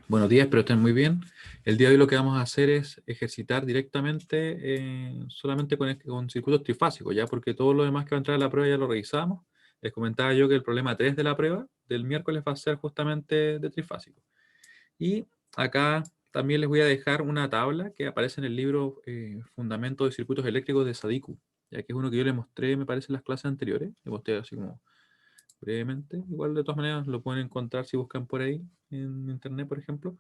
Buenos días, espero estén muy bien. El día de hoy lo que vamos a hacer es ejercitar directamente solamente con circuitos trifásicos, ¿ya? Porque todo lo demás que va a entrar a la prueba ya lo revisamos. Les comentaba yo que el problema 3 de la prueba del miércoles va a ser justamente de trifásico. Y acá también les voy a dejar una tabla que aparece en el libro Fundamentos de Circuitos Eléctricos de Sadiku, ya que es uno que yo les mostré, me parece, en las clases anteriores. Les mostré así como brevemente. Igual de todas maneras lo pueden encontrar si buscan por ahí en internet, por ejemplo.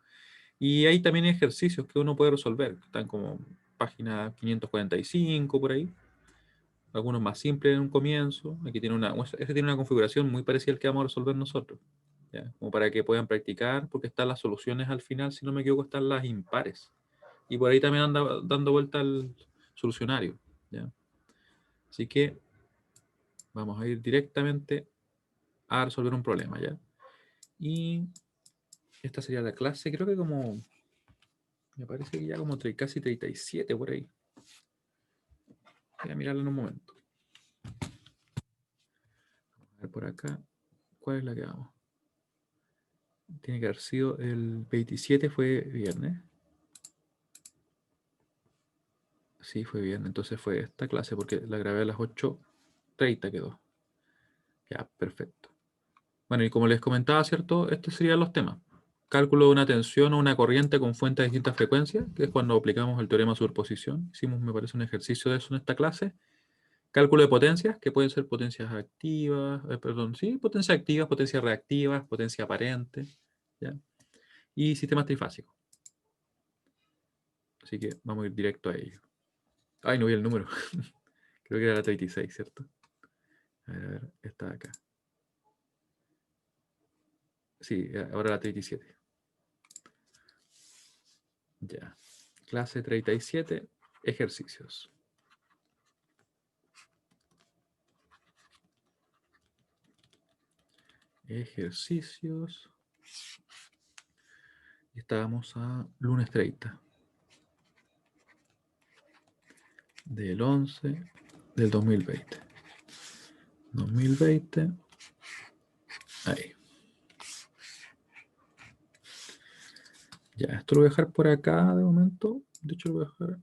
Y hay también ejercicios que uno puede resolver, que están como página 545 por ahí, algunos más simples en un comienzo. Aquí tiene este tiene una configuración muy parecida al que vamos a resolver nosotros, ¿ya? Como para que puedan practicar, porque están las soluciones al final, si no me equivoco, están las impares. Y por ahí también anda dando vuelta el solucionario, ¿ya? Así que vamos a ir directamente a resolver un problema, ¿ya? Y esta sería la clase, creo que como, me parece que ya como casi 37 por ahí. Voy a mirarlo en un momento. A ver por acá. ¿Cuál es la que vamos? Tiene que haber sido el 27, fue viernes. Sí, fue viernes. Entonces fue esta clase porque la grabé a las 8:30 quedó. Ya, perfecto. Bueno, y como les comentaba, ¿cierto? Estos serían los temas. Cálculo de una tensión o una corriente con fuentes de distintas frecuencias, que es cuando aplicamos el teorema de superposición. Hicimos, me parece, un ejercicio de eso en esta clase. Cálculo de potencias, que pueden ser potencias activas, perdón, sí, potencias activas, potencias reactivas, potencia aparente, ¿ya? Y sistemas trifásicos. Así que vamos a ir directo a ello. Ay, no vi el número. Creo que era la 36, ¿cierto? A ver, está acá. Sí, ahora la 37. Ya. Clase 37, ejercicios. Ejercicios. Estábamos a lunes 30. Del 11 del 2020. 2020. Ahí. Ya, esto lo voy a dejar por acá de momento. De hecho, lo voy a dejar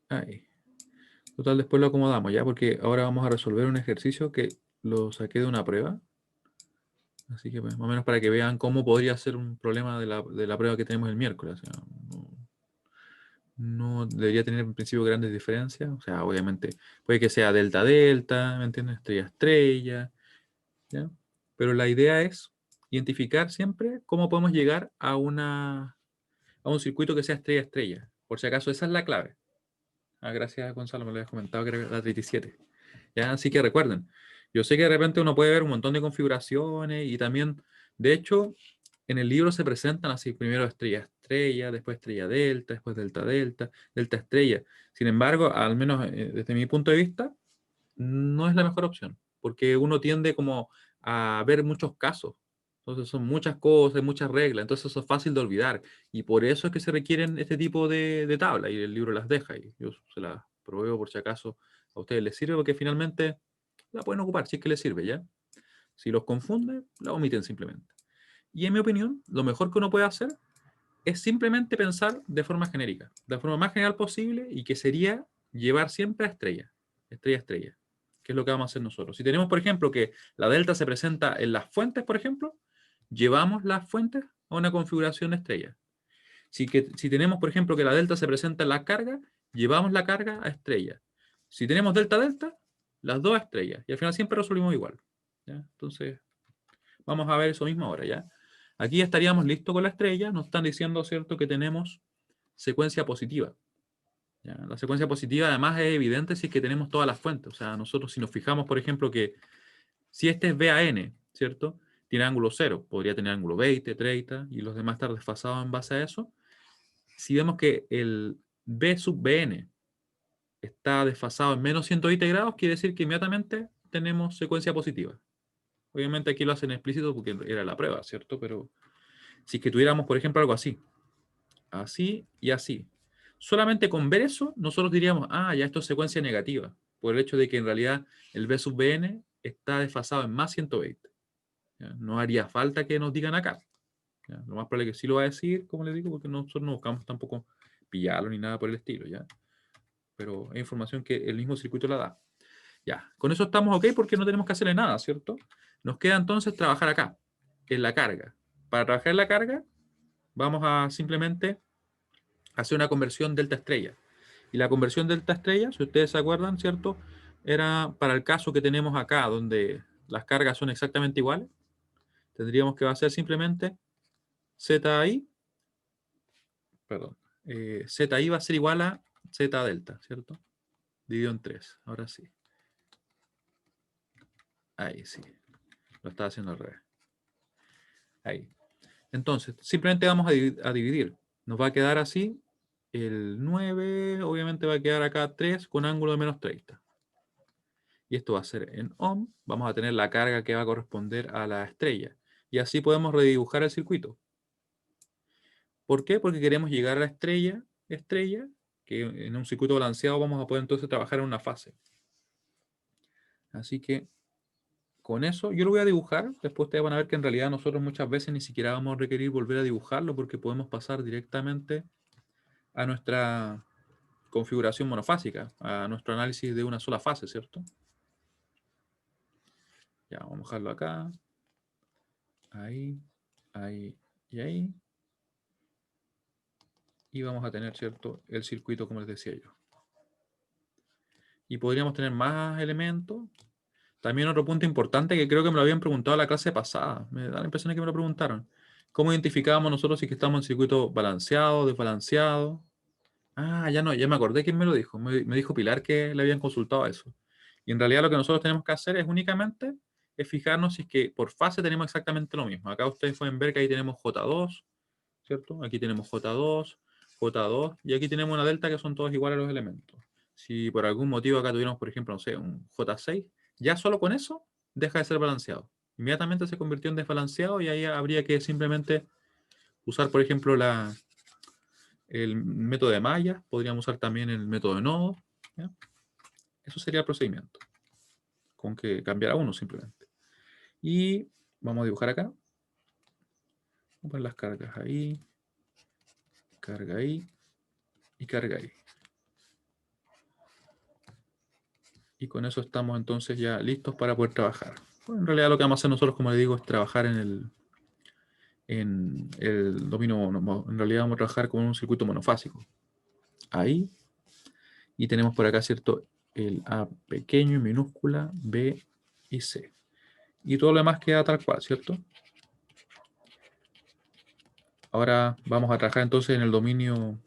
ahí. Total, después lo acomodamos ya, porque ahora vamos a resolver un ejercicio que lo saqué de una prueba. Así que pues, más o menos para que vean cómo podría ser un problema de la prueba que tenemos el miércoles. O sea, no debería tener en principio grandes diferencias. O sea, obviamente puede que sea delta delta, ¿me entiendes? Estrella estrella, ¿ya? Pero la idea es identificar siempre cómo podemos llegar a un circuito que sea estrella estrella. Por si acaso, esa es la clave. Gracias, Gonzalo, me lo habías comentado que era la 37. ¿Ya? Así que recuerden, yo sé que de repente uno puede ver un montón de configuraciones y también, de hecho, en el libro se presentan así, primero estrella estrella, después estrella delta, después delta delta, delta estrella. Sin embargo, al menos desde mi punto de vista, no es la mejor opción, porque uno tiende como a ver muchos casos. Entonces son muchas cosas, muchas reglas, entonces eso es fácil de olvidar. Y por eso es que se requieren este tipo de tablas y el libro las deja y yo se las proveo por si acaso a ustedes les sirve, porque finalmente la pueden ocupar si es que les sirve, ¿ya? Si los confunde, la omiten simplemente. Y en mi opinión, lo mejor que uno puede hacer es simplemente pensar de forma genérica, de la forma más general posible, y que sería llevar siempre a estrella, estrella, estrella, que es lo que vamos a hacer nosotros. Si tenemos, por ejemplo, que la delta se presenta en las fuentes, por ejemplo, llevamos las fuentes a una configuración estrella. Si tenemos, por ejemplo, que la delta se presenta en la carga, llevamos la carga a estrella. Si tenemos delta delta, las dos a estrellas. Y al final siempre resolvimos igual, ¿ya? Entonces, vamos a ver eso mismo ahora, ¿ya? Aquí ya estaríamos listos con la estrella. Nos están diciendo, ¿cierto?, que tenemos secuencia positiva, ¿ya? La secuencia positiva además es evidente si es que tenemos todas las fuentes. O sea, nosotros si nos fijamos, por ejemplo, que si este es BAN, ¿cierto?, tiene ángulo 0, podría tener ángulo 20, 30 y los demás estar desfasados en base a eso. Si vemos que el B sub BN está desfasado en menos 120 grados, quiere decir que inmediatamente tenemos secuencia positiva. Obviamente aquí lo hacen explícito porque era la prueba, ¿cierto? Pero si es que tuviéramos, por ejemplo, algo así, así y así, solamente con ver eso, nosotros diríamos, ya esto es secuencia negativa, por el hecho de que en realidad el B sub Bn está desfasado en más 120. ¿Ya? No haría falta que nos digan acá. ¿ya? Lo más probable es que sí lo va a decir, como les digo, porque nosotros no buscamos tampoco pillarlo ni nada por el estilo, ¿ya? Pero es información que el mismo circuito la da. Ya, con eso estamos ok porque no tenemos que hacerle nada, ¿cierto? Nos queda entonces trabajar acá, en la carga. Para trabajar en la carga, vamos a simplemente hacer una conversión delta estrella. Y la conversión delta estrella, si ustedes se acuerdan, ¿cierto? Era para el caso que tenemos acá, donde las cargas son exactamente iguales. Tendríamos que hacer simplemente ZI, perdón, ZI va a ser igual a Z delta, ¿cierto? Dividido en 3, ahora sí. Ahí sí, lo estaba haciendo al revés. Ahí. Entonces, simplemente vamos a dividir. Nos va a quedar así. El 9, obviamente va a quedar acá 3 con ángulo de menos 30. Y esto va a ser en ohm. Vamos a tener la carga que va a corresponder a la estrella. Y así podemos redibujar el circuito. ¿Por qué? Porque queremos llegar a la estrella, que en un circuito balanceado vamos a poder entonces trabajar en una fase. Así que con eso yo lo voy a dibujar. Después ustedes van a ver que en realidad nosotros muchas veces ni siquiera vamos a requerir volver a dibujarlo porque podemos pasar directamente a nuestra configuración monofásica, a nuestro análisis de una sola fase, ¿cierto? Ya, vamos a dejarlo acá. Ahí, ahí y ahí. Y vamos a tener, ¿cierto?, el circuito como les decía yo. Y podríamos tener más elementos. También otro punto importante que creo que me lo habían preguntado en la clase pasada. Me da la impresión de que me lo preguntaron. ¿Cómo identificábamos nosotros si que estamos en circuito balanceado, desbalanceado? Ah, ya no, ya me acordé quién me lo dijo. Me dijo Pilar que le habían consultado eso. Y en realidad lo que nosotros tenemos que hacer es únicamente fijarnos si es que por fase tenemos exactamente lo mismo. Acá ustedes pueden ver que ahí tenemos J2, ¿cierto? Aquí tenemos J2, J2, y aquí tenemos una delta que son todos iguales los elementos. Si por algún motivo acá tuviéramos, por ejemplo, no sé, un J6, ya solo con eso deja de ser balanceado. Inmediatamente se convirtió en desbalanceado y ahí habría que simplemente usar, por ejemplo, el método de malla, podríamos usar también el método de nodo. ¿Ya? Eso sería el procedimiento, con que cambiara uno simplemente. Y vamos a dibujar acá. Vamos a poner las cargas ahí, carga ahí y carga ahí. Y con eso estamos entonces ya listos para poder trabajar. Bueno, en realidad lo que vamos a hacer nosotros, como les digo, es trabajar en el dominio. En realidad vamos a trabajar con un circuito monofásico. Ahí. Y tenemos por acá, ¿cierto?, el A pequeño y minúscula, B y C. Y todo lo demás queda tal cual, ¿cierto? Ahora vamos a trabajar entonces en el dominio,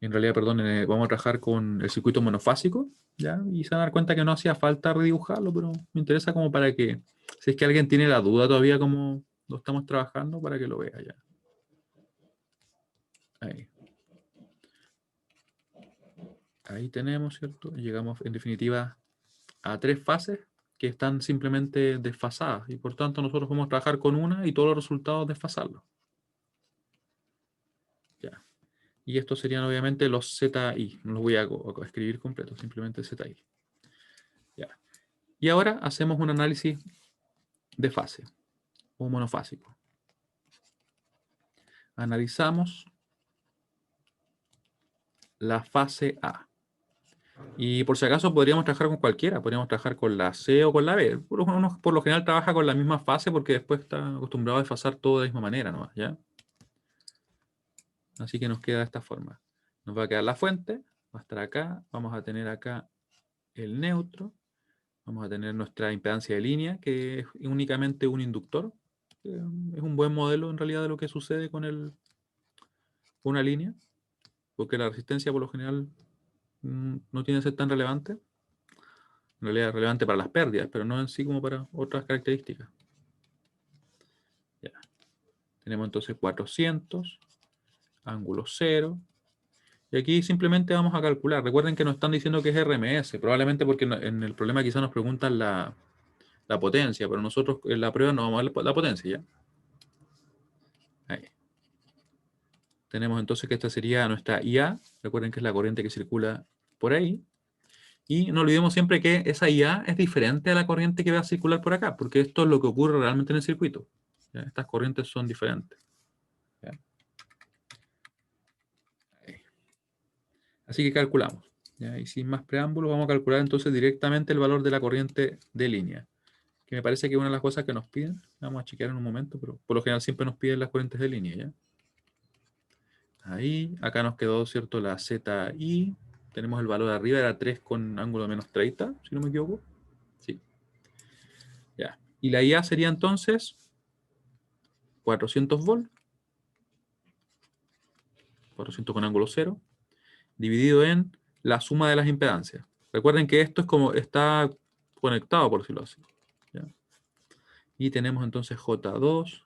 en realidad, perdón, vamos a trabajar con el circuito monofásico, ¿ya? Y se van a dar cuenta que no hacía falta redibujarlo, pero me interesa como para que, si es que alguien tiene la duda todavía cómo lo estamos trabajando, para que lo vea ya. Ahí. Ahí tenemos, ¿cierto? Llegamos en definitiva a 3 fases que están simplemente desfasadas y por tanto nosotros vamos a trabajar con una y todos los resultados desfasarlos. Ya. Y estos serían obviamente los ZI. No los voy a escribir completo, simplemente ZI. Ya. Y ahora hacemos un análisis de fase o monofásico. Analizamos la fase A. Y por si acaso podríamos trabajar con cualquiera, podríamos trabajar con la C o con la B. Uno por lo general trabaja con la misma fase porque después está acostumbrado a desfasar todo de la misma manera nomás, ¿ya? Así que nos queda de esta forma. Nos va a quedar la fuente, va a estar acá, vamos a tener acá el neutro, vamos a tener nuestra impedancia de línea, que es únicamente un inductor. Es un buen modelo en realidad de lo que sucede con una línea, porque la resistencia por lo general no tiene que ser tan relevante. En realidad es relevante para las pérdidas, pero no en sí como para otras características. Ya. Tenemos entonces 400, ángulo 0. Y aquí simplemente vamos a calcular. Recuerden que nos están diciendo que es RMS, probablemente porque en el problema quizás nos preguntan la potencia, pero nosotros en la prueba no vamos a ver la potencia, ¿ya? Ahí. Tenemos entonces que esta sería nuestra IA. Recuerden que es la corriente que circula por ahí. Y no olvidemos siempre que esa IA es diferente a la corriente que va a circular por acá, porque esto es lo que ocurre realmente en el circuito. ¿Ya? Estas corrientes son diferentes. Así que calculamos. ¿Ya? Y sin más preámbulos, vamos a calcular entonces directamente el valor de la corriente de línea, que me parece que es una de las cosas que nos piden. Vamos a chequear en un momento, pero por lo general siempre nos piden las corrientes de línea. ¿Ya? Ahí, acá nos quedó, ¿cierto? La ZI. Tenemos el valor de arriba, era 3 con ángulo de menos 30, si no me equivoco. Sí. Ya. Y la IA sería entonces 400 volts, 400 con ángulo 0, dividido en la suma de las impedancias. Recuerden que esto es como está conectado, por decirlo así. ¿Ya? Y tenemos entonces J2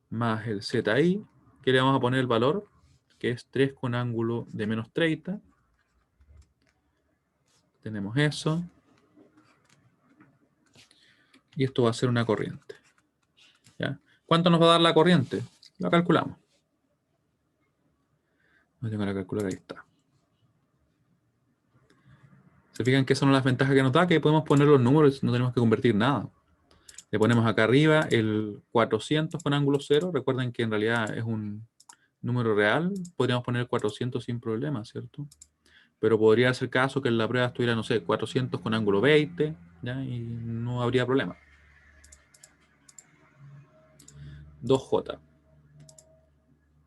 más el ZI, que le vamos a poner el valor, que es 3 con ángulo de menos 30. Tenemos eso. Y esto va a ser una corriente. ¿Ya? ¿Cuánto nos va a dar la corriente? La calculamos. No tengo la calculadora, ahí está. ¿Se fijan que son las ventajas que nos da? Que podemos poner los números, no tenemos que convertir nada. Le ponemos acá arriba el 400 con ángulo 0. Recuerden que en realidad es un número real. Podríamos poner 400 sin problema, ¿cierto? Pero podría ser caso que en la prueba estuviera, no sé, 400 con ángulo 20, ¿ya? Y no habría problema. 2J.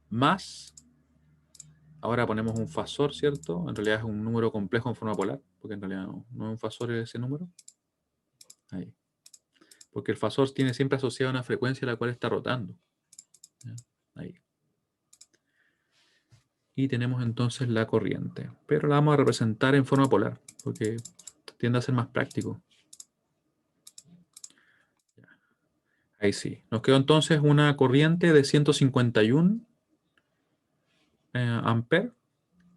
Más, ahora ponemos un fasor, ¿cierto? En realidad es un número complejo en forma polar, porque en realidad no es un fasor ese número. Ahí. Porque el fasor tiene siempre asociada una frecuencia a la cual está rotando. ¿Ya? Ahí. Y tenemos entonces la corriente. Pero la vamos a representar en forma polar, porque tiende a ser más práctico. Ahí sí. Nos quedó entonces una corriente de 151 amperes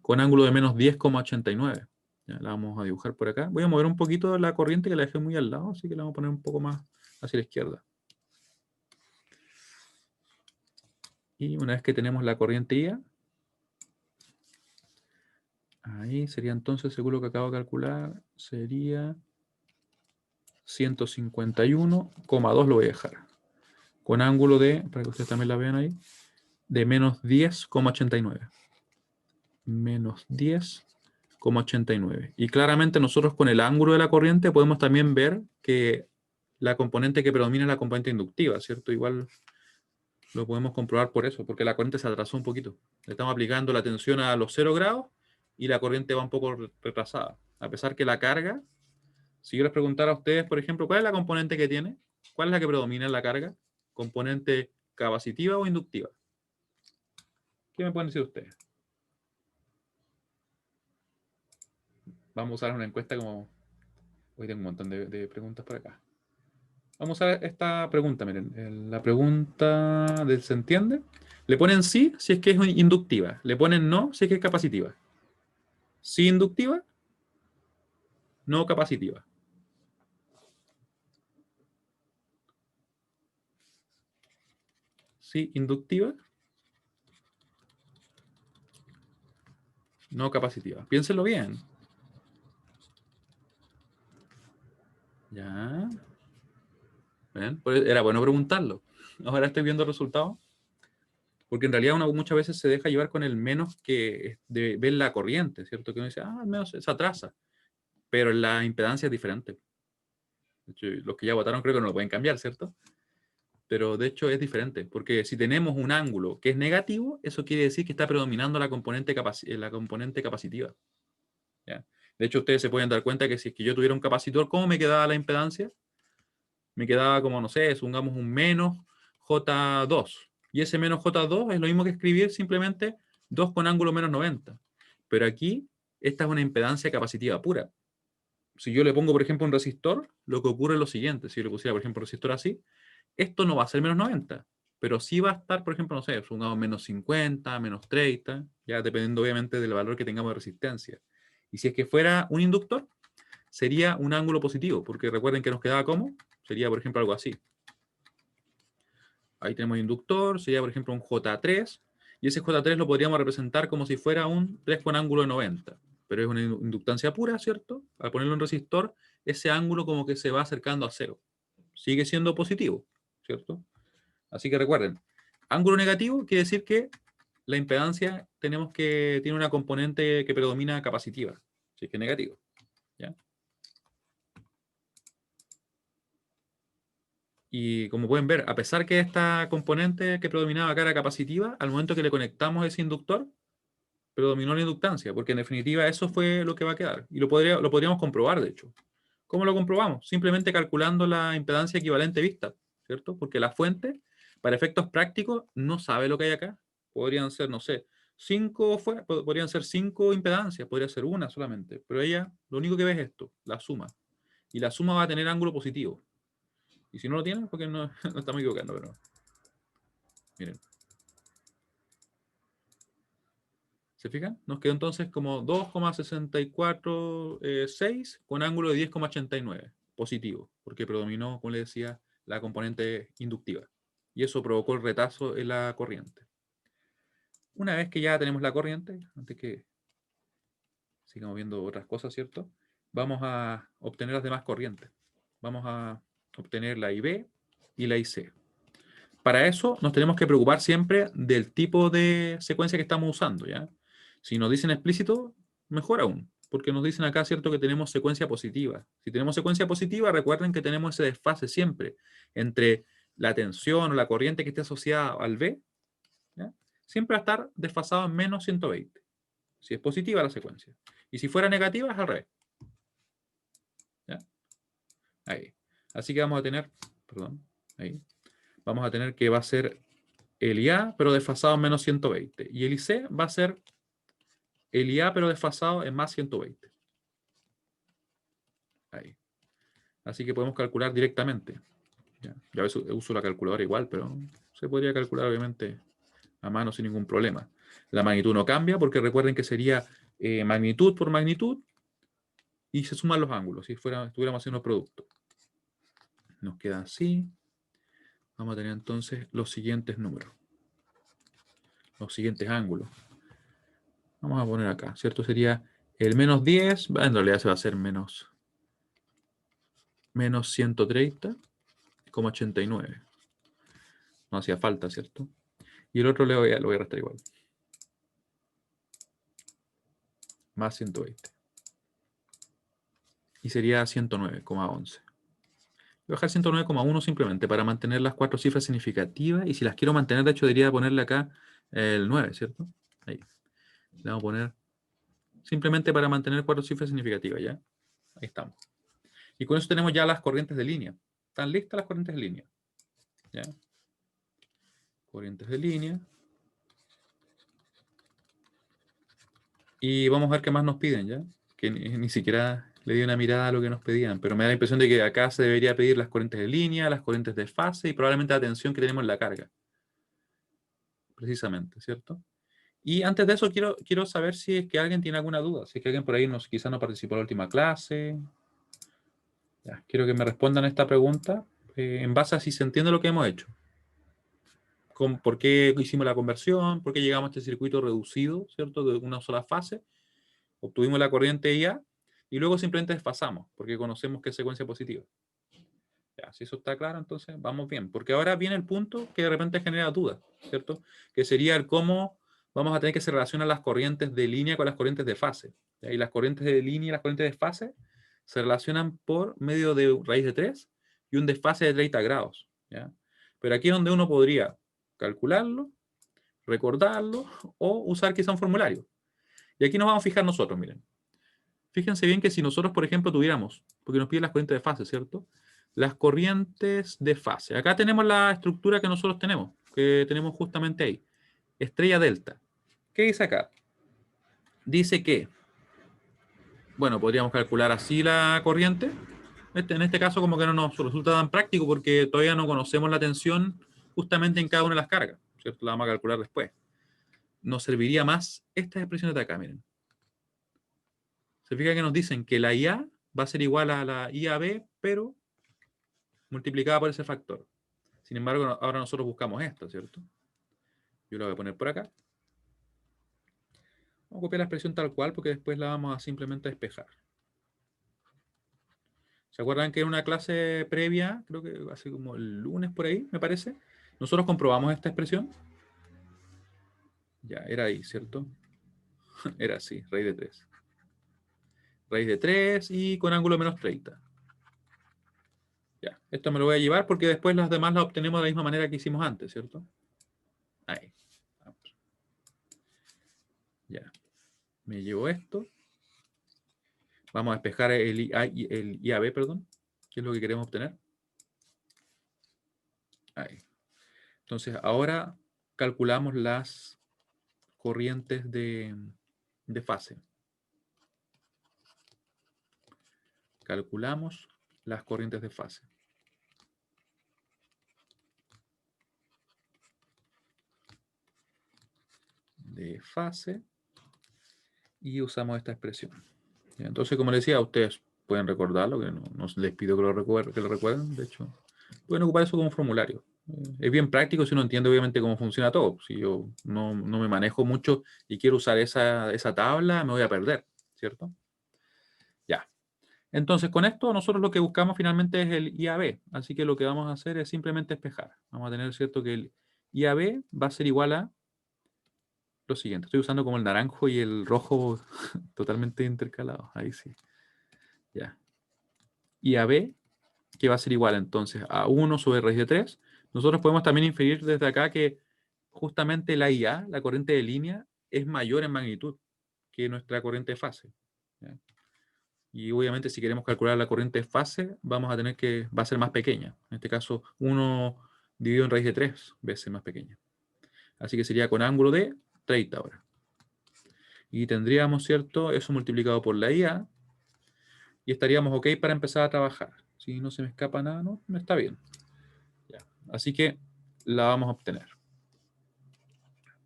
con ángulo de menos 10,89. Ya, la vamos a dibujar por acá. Voy a mover un poquito la corriente que la dejé muy al lado, así que la vamos a poner un poco más hacia la izquierda. Y una vez que tenemos la corriente IA, ahí sería entonces, según lo que acabo de calcular, sería 151,2 lo voy a dejar. Con ángulo de, para que ustedes también la vean ahí, de menos 10,89. Menos 10,89. Y claramente nosotros con el ángulo de la corriente podemos también ver que la componente que predomina es la componente inductiva, ¿cierto? Igual lo podemos comprobar por eso, porque la corriente se atrasó un poquito. Le estamos aplicando la tensión a los 0 grados y la corriente va un poco retrasada. A pesar que la carga, si yo les preguntara a ustedes, por ejemplo, ¿cuál es la componente que tiene? ¿Cuál es la que predomina en la carga? ¿Componente capacitiva o inductiva? ¿Qué me pueden decir ustedes? Vamos a usar una encuesta como... Hoy tengo un montón de preguntas por acá. Vamos a ver esta pregunta, miren. La pregunta del ¿se entiende? Le ponen sí si es que es inductiva. Le ponen no si es que es capacitiva. Sí inductiva, no capacitiva. Sí inductiva, no capacitiva. Piénsenlo bien. Ya. ¿Ven? Pues era bueno preguntarlo. Ahora estoy viendo el resultado. Porque en realidad uno muchas veces se deja llevar con el menos que ve la corriente, ¿cierto? Que uno dice, al menos se atrasa. Pero la impedancia es diferente. De hecho, los que ya votaron creo que no lo pueden cambiar, ¿cierto? Pero de hecho es diferente, porque si tenemos un ángulo que es negativo, eso quiere decir que está predominando la componente capacitiva. ¿Ya? De hecho, ustedes se pueden dar cuenta que si es que yo tuviera un capacitor, ¿cómo me quedaba la impedancia? Me quedaba como, no sé, supongamos un menos J2. Y ese menos J2 es lo mismo que escribir simplemente 2 con ángulo menos 90. Pero aquí, esta es una impedancia capacitiva pura. Si yo le pongo, por ejemplo, un resistor, lo que ocurre es lo siguiente. Si yo le pusiera, por ejemplo, un resistor así, esto no va a ser menos 90, pero sí va a estar, por ejemplo, no sé, supongamos menos 50, menos 30, ya dependiendo obviamente del valor que tengamos de resistencia. Y si es que fuera un inductor, sería un ángulo positivo, porque recuerden que nos quedaba como, sería, por ejemplo, algo así. Ahí tenemos inductor, sería, por ejemplo, un J3, y ese J3 lo podríamos representar como si fuera un 3 con ángulo de 90, pero es una inductancia pura, ¿cierto? Al ponerlo en resistor, ese ángulo como que se va acercando a cero. Sigue siendo positivo, ¿cierto? Así que recuerden, ángulo negativo quiere decir que la impedancia tenemos que tiene una componente que predomina capacitiva, si es que es negativo. ¿Ya? Y como pueden ver, a pesar que esta componente que predominaba acá era capacitiva, al momento que le conectamos ese inductor, predominó la inductancia, porque en definitiva eso fue lo que va a quedar. Y lo podríamos comprobar, de hecho. ¿Cómo lo comprobamos? Simplemente calculando la impedancia equivalente vista, ¿cierto? Porque la fuente, para efectos prácticos, no sabe lo que hay acá. Podrían ser, no sé, podrían ser 5 impedancias, podría ser una solamente. Pero ella, lo único que ve es esto, la suma. Y la suma va a tener ángulo positivo. Y si no lo tiene, porque no, no estamos equivocando, pero miren. ¿Se fijan? Nos quedó entonces como 2,646 con ángulo de 10,89 positivo, porque predominó, como les decía, la componente inductiva. Y eso provocó el retazo en la corriente. Una vez que ya tenemos la corriente, antes que sigamos viendo otras cosas, ¿cierto? Vamos a obtener las demás corrientes. Vamos a obtener la IB y la IC. Para eso nos tenemos que preocupar siempre del tipo de secuencia que estamos usando, ¿ya? Si nos dicen explícito, mejor aún, porque nos dicen acá, ¿cierto?, que tenemos secuencia positiva. Si tenemos secuencia positiva, recuerden que tenemos ese desfase siempre entre la tensión o la corriente que esté asociada al B, ¿ya? Siempre va a estar desfasado en menos 120, si es positiva la secuencia. Y si fuera negativa, es al revés. ¿Ya? Ahí. Así que vamos a tener, perdón, ahí. Vamos a tener que va a ser el IA, pero desfasado en menos 120. Y el IC va a ser el IA, pero desfasado en más 120. Ahí. Así que podemos calcular directamente. Ya, yo a veces uso la calculadora igual, pero se podría calcular obviamente a mano sin ningún problema. La magnitud no cambia porque recuerden que sería magnitud por magnitud y se suman los ángulos si estuviéramos haciendo producto. Nos queda así. Vamos a tener entonces los siguientes números. Los siguientes ángulos. Vamos a poner acá, ¿cierto? Sería el menos 10, en realidad se va a hacer menos 130,89. No hacía falta, ¿cierto? Y el otro lo voy a restar igual. Más 120. Y sería 109,11. Voy a bajar 109,1 simplemente para mantener las 4 cifras significativas. Y si las quiero mantener, de hecho, debería ponerle acá el 9, ¿cierto? Ahí. Le vamos a poner simplemente para mantener 4 cifras significativas, ¿ya? Ahí estamos. Y con eso tenemos ya las corrientes de línea. ¿Están listas las corrientes de línea? ¿Ya? Corrientes de línea. Y vamos a ver qué más nos piden, ¿ya? Que ni siquiera le di una mirada a lo que nos pedían, pero me da la impresión de que acá se debería pedir las corrientes de línea, las corrientes de fase y probablemente la tensión que tenemos en la carga. Precisamente, ¿cierto? Y antes de eso quiero saber si es que alguien tiene alguna duda, si es que alguien por ahí quizás no participó en la última clase. Ya, quiero que me respondan esta pregunta en base a si se entiende lo que hemos hecho. ¿Por qué hicimos la conversión? ¿Por qué llegamos a este circuito reducido, ¿cierto? De una sola fase. Obtuvimos la corriente IA y luego simplemente desfasamos, porque conocemos que es secuencia positiva. Ya, si eso está claro, entonces vamos bien. Porque ahora viene el punto que de repente genera dudas, ¿cierto? Que sería el cómo vamos a tener que se relacionan las corrientes de línea con las corrientes de fase. ¿Ya? Y las corrientes de línea y las corrientes de fase se relacionan por medio de raíz de 3 y un desfase de 30 grados. ¿Ya? Pero aquí es donde uno podría calcularlo, recordarlo o usar quizá un formulario. Y aquí nos vamos a fijar nosotros, miren. Fíjense bien que si nosotros, por ejemplo, tuviéramos, porque nos piden las corrientes de fase, ¿cierto? Las corrientes de fase. Acá tenemos la estructura que nosotros tenemos, que tenemos justamente ahí. Estrella delta. ¿Qué dice acá? Dice que, bueno, podríamos calcular así la corriente. En este caso como que no nos resulta tan práctico porque todavía no conocemos la tensión justamente en cada una de las cargas, ¿cierto? La vamos a calcular después. Nos serviría más estas expresiones de acá, miren. Se fija que nos dicen que la IA va a ser igual a la IAB, pero multiplicada por ese factor. Sin embargo, ahora nosotros buscamos esto, ¿cierto? Yo lo voy a poner por acá. Vamos a copiar la expresión tal cual porque después la vamos a simplemente despejar. ¿Se acuerdan que en una clase previa, creo que hace como el lunes por ahí, me parece, nosotros comprobamos esta expresión? Ya, era ahí, ¿cierto? Era así, raíz de 3. Raíz de 3 y con ángulo menos 30. Ya, esto me lo voy a llevar porque después las demás las obtenemos de la misma manera que hicimos antes, ¿cierto? Ahí. Ya, me llevo esto. Vamos a despejar el IAB, perdón, que es lo que queremos obtener. Ahí. Entonces, ahora calculamos las corrientes de fase. Calculamos las corrientes de fase. De fase. Y usamos esta expresión. Entonces, como les decía, ustedes pueden recordarlo, que no les pido que lo recuerden. De hecho, pueden ocupar eso como formulario. Es bien práctico si uno entiende obviamente cómo funciona todo. Si yo no me manejo mucho y quiero usar esa tabla, me voy a perder, ¿cierto? Ya. Entonces, con esto nosotros lo que buscamos finalmente es el IAB. Así que lo que vamos a hacer es simplemente despejar. Vamos a tener, ¿cierto?, que el IAB va a ser igual a lo siguiente. Estoy usando como el naranjo y el rojo totalmente intercalados. Ahí sí. Ya. IAB, que va a ser igual entonces a 1 sobre raíz de 3. Nosotros podemos también inferir desde acá que justamente la IA, la corriente de línea, es mayor en magnitud que nuestra corriente de fase. ¿Ya? Y obviamente si queremos calcular la corriente de fase, vamos a tener que, va a ser más pequeña. En este caso, 1 dividido en raíz de 3 veces más pequeña. Así que sería con ángulo de 30 ahora. Y tendríamos, ¿cierto? Eso multiplicado por la IA. Y estaríamos ok para empezar a trabajar. Si no se me escapa nada, no está bien. Ya. Así que la vamos a obtener.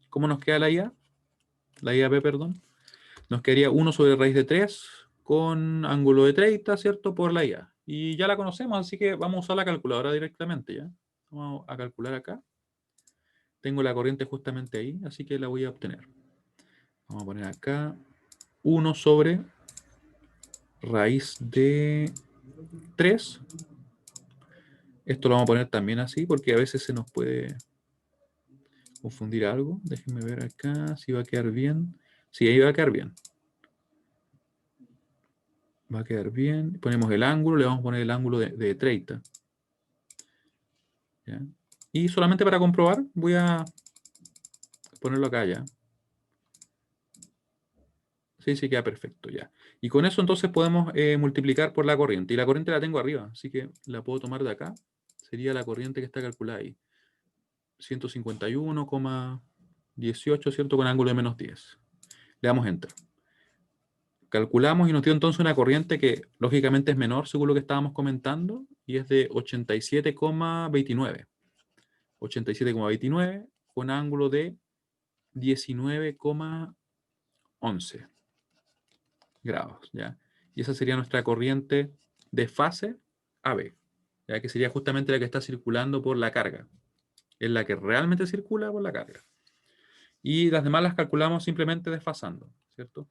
¿Cómo nos queda la IA? La IAB, perdón. Nos quedaría 1 sobre raíz de 3 con ángulo de 30, ¿cierto? Por la IA. Y ya la conocemos, así que vamos a usar la calculadora directamente, ¿ya? Vamos a calcular acá. Tengo la corriente justamente ahí, así que la voy a obtener. Vamos a poner acá 1 sobre raíz de 3. Esto lo vamos a poner también así, porque a veces se nos puede confundir algo. Déjenme ver acá si va a quedar bien. Sí, ahí va a quedar bien. Va a quedar bien. Ponemos el ángulo, le vamos a poner el ángulo de 30. ¿Ya? Y solamente para comprobar, voy a ponerlo acá ya. Sí, sí, queda perfecto ya. Y con eso entonces podemos multiplicar por la corriente. Y la corriente la tengo arriba, así que la puedo tomar de acá. Sería la corriente que está calculada ahí. 151,18, ¿cierto? Con ángulo de menos 10. Le damos Enter. Calculamos y nos dio entonces una corriente que lógicamente es menor según lo que estábamos comentando y es de 87,29. 87,29 con ángulo de 19,11 grados, ¿ya? Y esa sería nuestra corriente de fase AB, ya que sería justamente la que está circulando por la carga. Es la que realmente circula por la carga. Y las demás las calculamos simplemente desfasando, ¿cierto?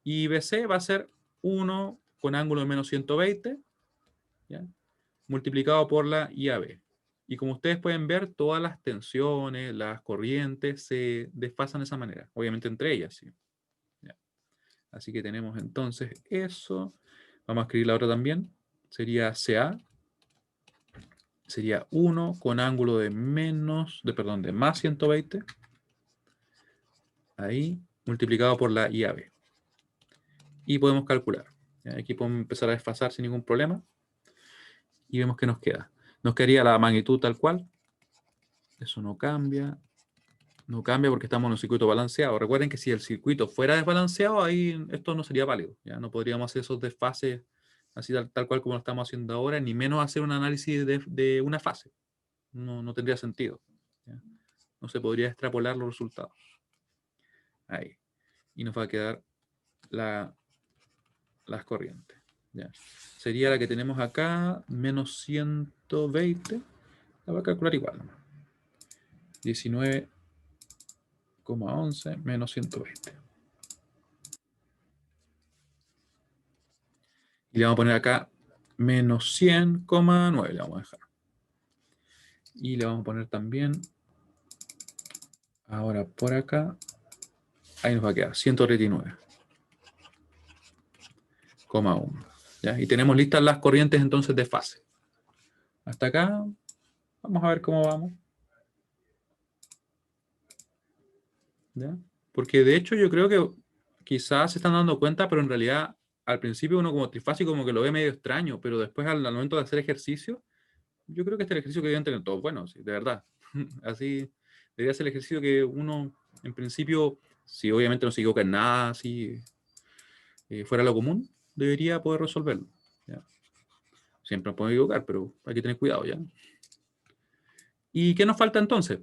Y BC va a ser 1 con ángulo de menos 120, ¿ya? Multiplicado por la IAB. Y como ustedes pueden ver, todas las tensiones, las corrientes se desfasan de esa manera, obviamente entre ellas, ¿sí? ¿Ya? Así que tenemos entonces eso. Vamos a escribir la otra también. Sería CA. Sería 1 con ángulo de de más 120. Ahí, multiplicado por la IAB. Y podemos calcular. ¿Ya? Aquí podemos empezar a desfasar sin ningún problema. Y vemos que nos queda. Nos quedaría la magnitud tal cual. Eso no cambia. No cambia porque estamos en un circuito balanceado. Recuerden que si el circuito fuera desbalanceado, ahí esto no sería válido. ¿Ya? No podríamos hacer esos desfases así tal cual como lo estamos haciendo ahora, ni menos hacer un análisis de una fase. No tendría sentido. ¿Ya? No se podría extrapolar los resultados. Ahí. Y nos va a quedar las corrientes. ¿Ya? Sería la que tenemos acá, menos 120. La voy a calcular igual. 19,11 menos 120. Y le vamos a poner acá menos 100,9. Le vamos a dejar. Y le vamos a poner también, ahora por acá, Ahí nos va a quedar 139,1. ¿Ya? Y tenemos listas las corrientes entonces de fase. Hasta acá, vamos a ver cómo vamos. ¿Ya? Porque de hecho yo creo que quizás se están dando cuenta, pero en realidad al principio uno como trifásico como que lo ve medio extraño, pero después al momento de hacer ejercicio, yo creo que este es el ejercicio que deben tener todos buenos, sí, de verdad. Así debería ser el ejercicio que uno, en principio, si obviamente no se equivoca en nada, si fuera lo común, debería poder resolverlo. ¿Ya? Siempre nos podemos equivocar, pero hay que tener cuidado, ¿ya? ¿Y qué nos falta entonces?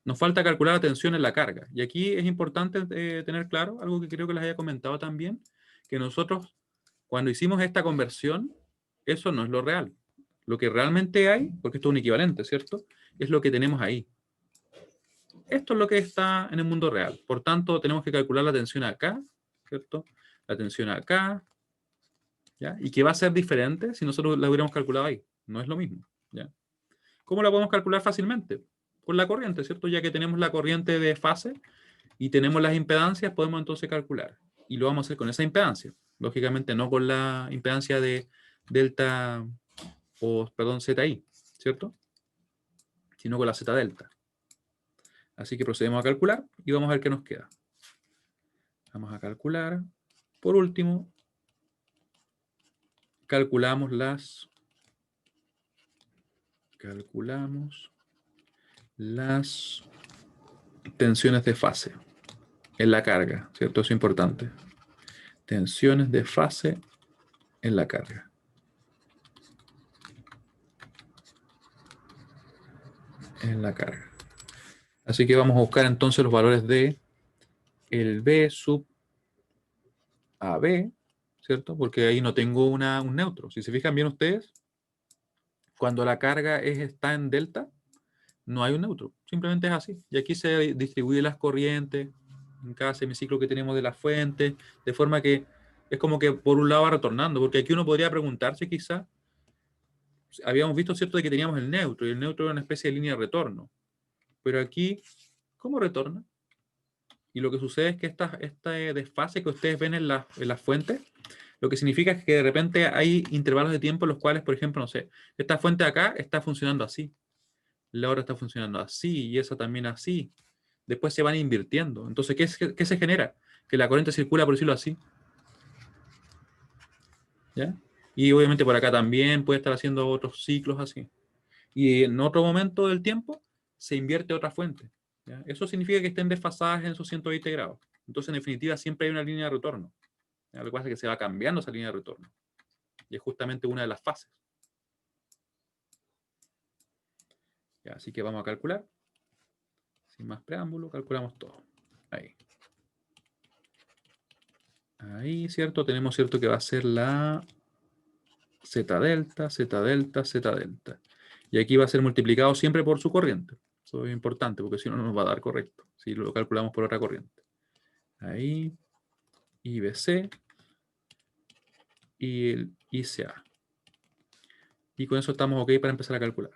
Nos falta calcular la tensión en la carga. Y aquí es importante tener claro, algo que creo que les haya comentado también, que nosotros, cuando hicimos esta conversión, eso no es lo real. Lo que realmente hay, porque esto es un equivalente, ¿cierto? Es lo que tenemos ahí. Esto es lo que está en el mundo real. Por tanto, tenemos que calcular la tensión acá, ¿cierto? La tensión acá, ¿ya? Y que va a ser diferente si nosotros la hubiéramos calculado ahí. No es lo mismo, ¿ya? ¿Cómo la podemos calcular fácilmente? Con la corriente, ¿cierto? Ya que tenemos la corriente de fase y tenemos las impedancias, podemos entonces calcular. Y lo vamos a hacer con esa impedancia. Lógicamente no con la impedancia de delta, o perdón, ZI, ¿cierto? Sino con la Z delta. Así que procedemos a calcular y vamos a ver qué nos queda. Vamos a calcular. Por último, calculamos las tensiones de fase en la carga, ¿cierto? Eso es importante. Tensiones de fase en la carga. En la carga. Así que vamos a buscar entonces los valores de el B sub AB, ¿cierto? Porque ahí no tengo un neutro. Si se fijan bien ustedes, cuando la carga está en delta, no hay un neutro. Simplemente es así. Y aquí se distribuyen las corrientes en cada semiciclo que tenemos de la fuente, de forma que es como que por un lado va retornando, porque aquí uno podría preguntarse quizá, habíamos visto, ¿cierto?, de que teníamos el neutro, y el neutro era una especie de línea de retorno. Pero aquí, ¿cómo retorna? Y lo que sucede es que esta desfase que ustedes ven en las fuentes, lo que significa es que de repente hay intervalos de tiempo en los cuales, por ejemplo, no sé, esta fuente acá está funcionando así, la otra está funcionando así y esa también así. Después se van invirtiendo. Entonces, ¿qué se genera? Que la corriente circula, por decirlo así. ¿Ya? Y obviamente por acá también puede estar haciendo otros ciclos así. Y en otro momento del tiempo se invierte otra fuente. ¿Ya? Eso significa que estén desfasadas en esos 120 grados. Entonces, en definitiva, siempre hay una línea de retorno. ¿Ya? Lo que pasa es que se va cambiando esa línea de retorno. Y es justamente una de las fases. ¿Ya? Así que vamos a calcular. Sin más preámbulo, calculamos todo. Ahí. Ahí, ¿cierto? Tenemos, ¿cierto?, que va a ser la Z delta, Z delta, Z delta. Y aquí va a ser multiplicado siempre por su corriente. Eso es importante, porque si no, no nos va a dar correcto. Si lo calculamos por otra corriente. Ahí, IBC y el ICA. Y con eso estamos ok para empezar a calcular.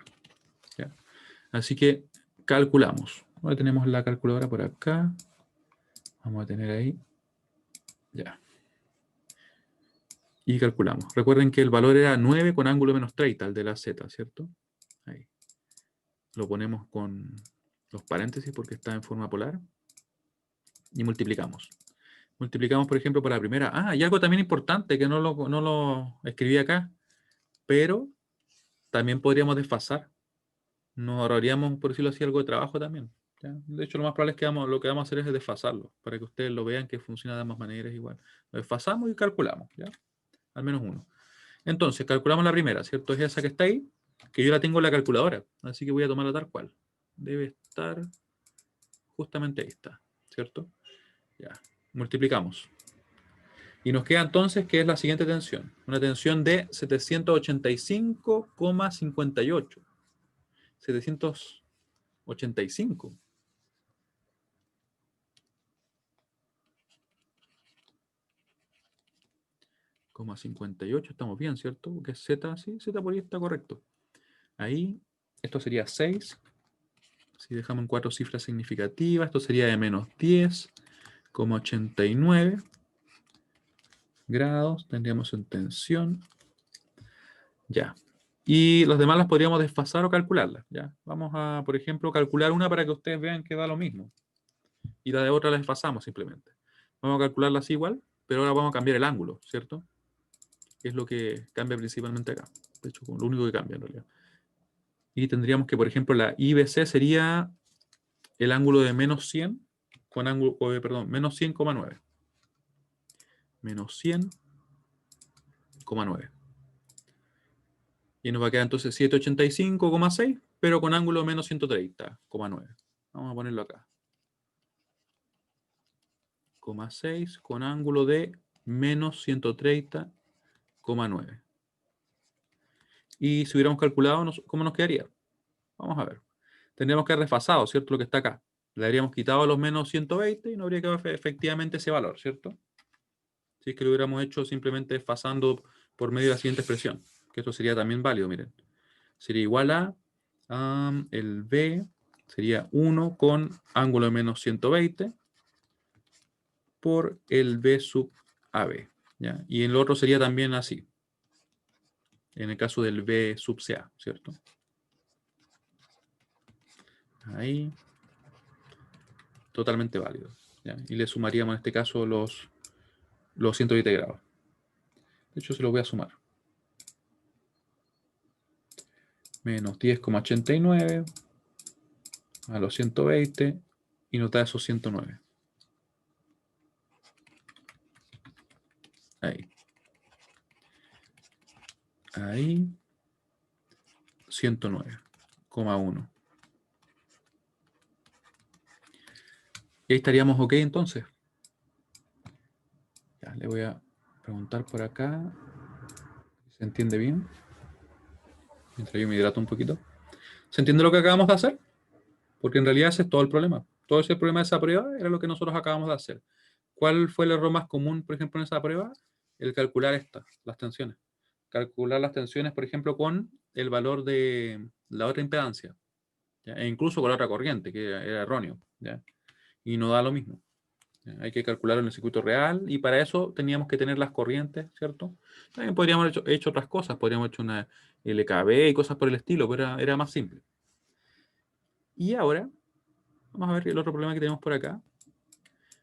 ¿Ya? Así que calculamos. Ahora tenemos la calculadora por acá. Vamos a tener ahí. Ya. Y calculamos. Recuerden que el valor era 9 con ángulo menos 30, el de la Z, ¿cierto? Ahí. Lo ponemos con los paréntesis porque está en forma polar. Y multiplicamos. Multiplicamos, por ejemplo, por la primera. Ah, y algo también importante que no lo escribí acá, pero también podríamos desfasar. Nos ahorraríamos, por decirlo así, algo de trabajo también. ¿Ya? De hecho, lo más probable es que lo que vamos a hacer es desfasarlo, para que ustedes lo vean que funciona de ambas maneras igual. Lo desfasamos y calculamos, ¿ya? Al menos uno. Entonces, calculamos la primera, ¿cierto? Es esa que está ahí, que yo la tengo en la calculadora, así que voy a tomarla tal cual. Debe estar justamente ahí está, ¿cierto? Ya, multiplicamos. Y nos queda entonces que es la siguiente tensión. Una tensión de 785,58. 785. 58, estamos bien, ¿cierto? Porque es Z, sí, Z por ahí está correcto. Ahí, esto sería 6. Si dejamos en 4 cifras significativas, esto sería de menos 10. 89 grados, tendríamos en tensión. Ya. Y los demás las podríamos desfasar o calcularlas. Ya. Vamos a, por ejemplo, calcular una para que ustedes vean que da lo mismo. Y la de otra la desfasamos simplemente. Vamos a calcularla así igual, pero ahora vamos a cambiar el ángulo, ¿cierto? Que es lo que cambia principalmente acá. De hecho, lo único que cambia en realidad. Y tendríamos que, por ejemplo, la IBC sería el ángulo de menos 100 con ángulo, perdón, menos 100,9. Menos 100,9. Y nos va a quedar entonces 785,6, pero con ángulo menos 130,9. Vamos a ponerlo acá. 6 con ángulo de menos 130,9. Y si hubiéramos calculado, ¿cómo nos quedaría? Vamos a ver. Tendríamos que haber desfasado, ¿cierto? Lo que está acá. Le habríamos quitado los menos 120 y no habría quedado efectivamente ese valor, ¿cierto? Si es que lo hubiéramos hecho simplemente desfasando por medio de la siguiente expresión. Que esto sería también válido, miren. Sería igual a el B sería 1 con ángulo de menos 120 por el B sub AB. ¿Ya? Y el otro sería también así. En el caso del B sub CA, ¿cierto? Ahí. Totalmente válido. ¿Ya? Y le sumaríamos en este caso los 120 grados. De hecho, se lo voy a sumar. Menos 10,89 a los 120 y nos da esos 109. Ahí. Ahí. 109,1. Y ahí estaríamos ok entonces. Ya, le voy a preguntar por acá. ¿Se entiende bien? Mientras yo me hidrato un poquito. ¿Se entiende lo que acabamos de hacer? Porque en realidad ese es todo el problema. Todo ese problema de esa prueba era lo que nosotros acabamos de hacer. ¿Cuál fue el error más común, por ejemplo, en esa prueba? El calcular las tensiones. Calcular las tensiones, por ejemplo, con el valor de la otra impedancia. ¿Ya? E incluso con la otra corriente, que era erróneo. ¿Ya? Y no da lo mismo. ¿Ya? Hay que calcularlo en el circuito real y para eso teníamos que tener las corrientes, ¿cierto? También podríamos haber hecho otras cosas. Podríamos haber hecho una LKB y cosas por el estilo, pero era más simple. Y ahora, vamos a ver el otro problema que tenemos por acá.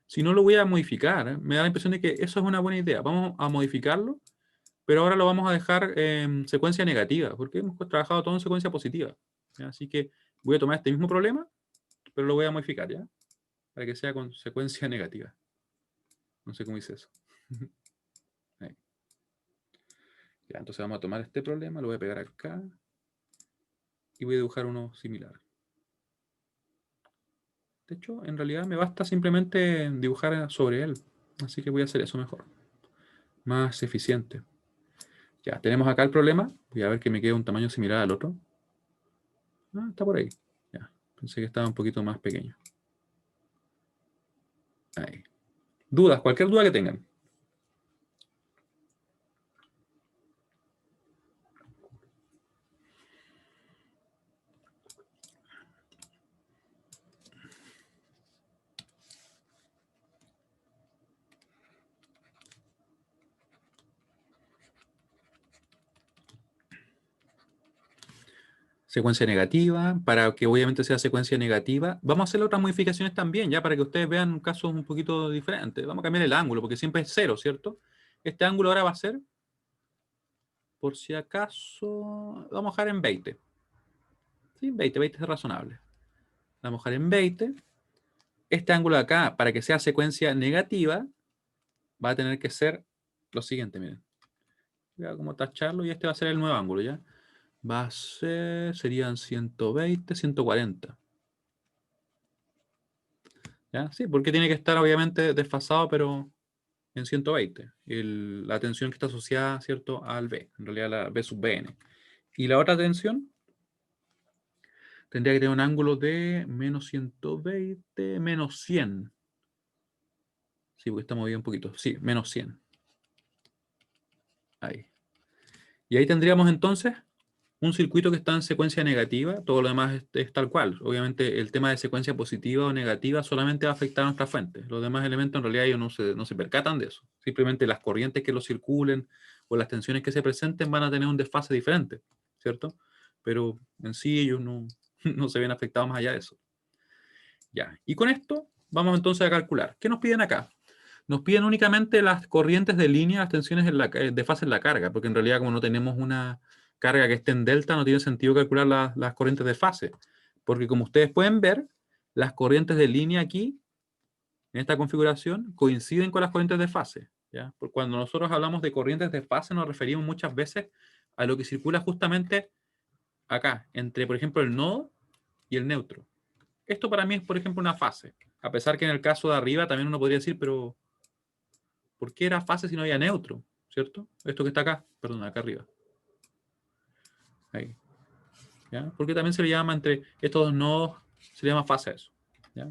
Si no lo voy a modificar, me da la impresión de que eso es una buena idea. Vamos a modificarlo, pero ahora lo vamos a dejar en secuencia negativa, porque hemos trabajado todo en secuencia positiva. ¿Ya? Así que voy a tomar este mismo problema, pero lo voy a modificar, ¿ya? Para que sea con secuencia negativa. No sé cómo dice eso. Ahí. Ya, entonces vamos a tomar este problema, lo voy a pegar acá y voy a dibujar uno similar. De hecho, en realidad me basta simplemente dibujar sobre él. Así que voy a hacer eso mejor. Más eficiente. Ya, tenemos acá el problema. Voy a ver que me quede un tamaño similar al otro. Ah, está por ahí. Ya, pensé que estaba un poquito más pequeño. Ahí. Dudas, cualquier duda que tengan. Secuencia negativa, para que obviamente sea secuencia negativa. Vamos a hacer otras modificaciones también, ya para que ustedes vean casos un poquito diferentes. Vamos a cambiar el ángulo, porque siempre es 0, ¿cierto? Este ángulo ahora va a ser, por si acaso, vamos a dejar en 20. Sí, 20 es razonable. Vamos a dejar en 20. Este ángulo de acá, para que sea secuencia negativa, va a tener que ser lo siguiente, miren. Voy a como tacharlo y este va a ser el nuevo ángulo, ¿ya? Va a ser, serían 120, 140. ¿Ya? Sí, porque tiene que estar obviamente desfasado, pero en 120. La tensión que está asociada, ¿cierto?, al B, en realidad la B sub Bn. Y la otra tensión tendría que tener un ángulo de menos 120, menos 100. Sí, porque está movido un poquito. Sí, menos 100. Ahí. Y ahí tendríamos entonces un circuito que está en secuencia negativa, todo lo demás es tal cual. Obviamente el tema de secuencia positiva o negativa solamente va a afectar a nuestra fuente. Los demás elementos en realidad ellos no se percatan de eso. Simplemente las corrientes que los circulen o las tensiones que se presenten van a tener un desfase diferente, ¿cierto? Pero en sí ellos no se ven afectados más allá de eso. Ya. Y con esto vamos entonces a calcular. ¿Qué nos piden acá? Nos piden únicamente las corrientes de línea, las tensiones de fase en la carga, porque en realidad como no tenemos una carga que esté en delta, no tiene sentido calcular las corrientes de fase, porque como ustedes pueden ver, las corrientes de línea aquí, en esta configuración, coinciden con las corrientes de fase, ¿ya? Porque cuando nosotros hablamos de corrientes de fase, nos referimos muchas veces a lo que circula justamente acá, entre, por ejemplo, el nodo y el neutro. Esto para mí es, por ejemplo, una fase, a pesar que en el caso de arriba también uno podría decir, pero ¿por qué era fase si no había neutro? ¿Cierto? Esto que está acá, perdón, acá arriba. Ahí. ¿Ya? Porque también se le llama entre estos dos nodos, se le llama fase a eso. ¿Ya?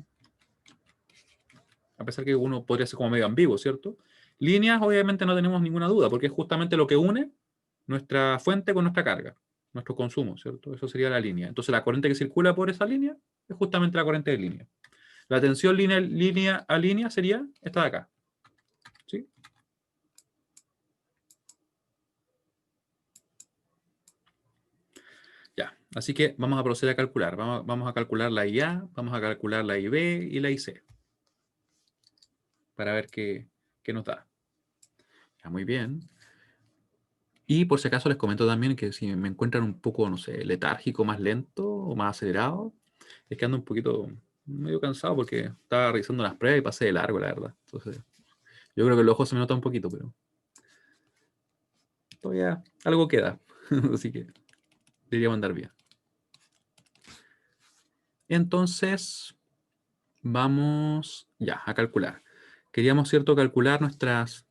A pesar que uno podría ser como medio ambiguo, ¿cierto? Líneas, obviamente no tenemos ninguna duda, porque es justamente lo que une nuestra fuente con nuestra carga, nuestro consumo, ¿cierto? Eso sería la línea. Entonces la corriente que circula por esa línea es justamente la corriente de línea. La tensión línea a línea sería esta de acá. ¿Sí? Ya, así que vamos a proceder a calcular. Vamos a calcular la IA, vamos a calcular la IB y la IC. Para ver qué nos da. Ya, muy bien. Y por si acaso les comento también que si me encuentran un poco, no sé, letárgico, más lento o más acelerado, es que ando un poquito medio cansado porque estaba revisando las pruebas y pasé de largo, la verdad. Entonces, yo creo que el ojo se me nota un poquito, pero todavía algo queda. Así que debería andar bien. Entonces, vamos ya a calcular. Queríamos, ¿cierto?, calcular nuestras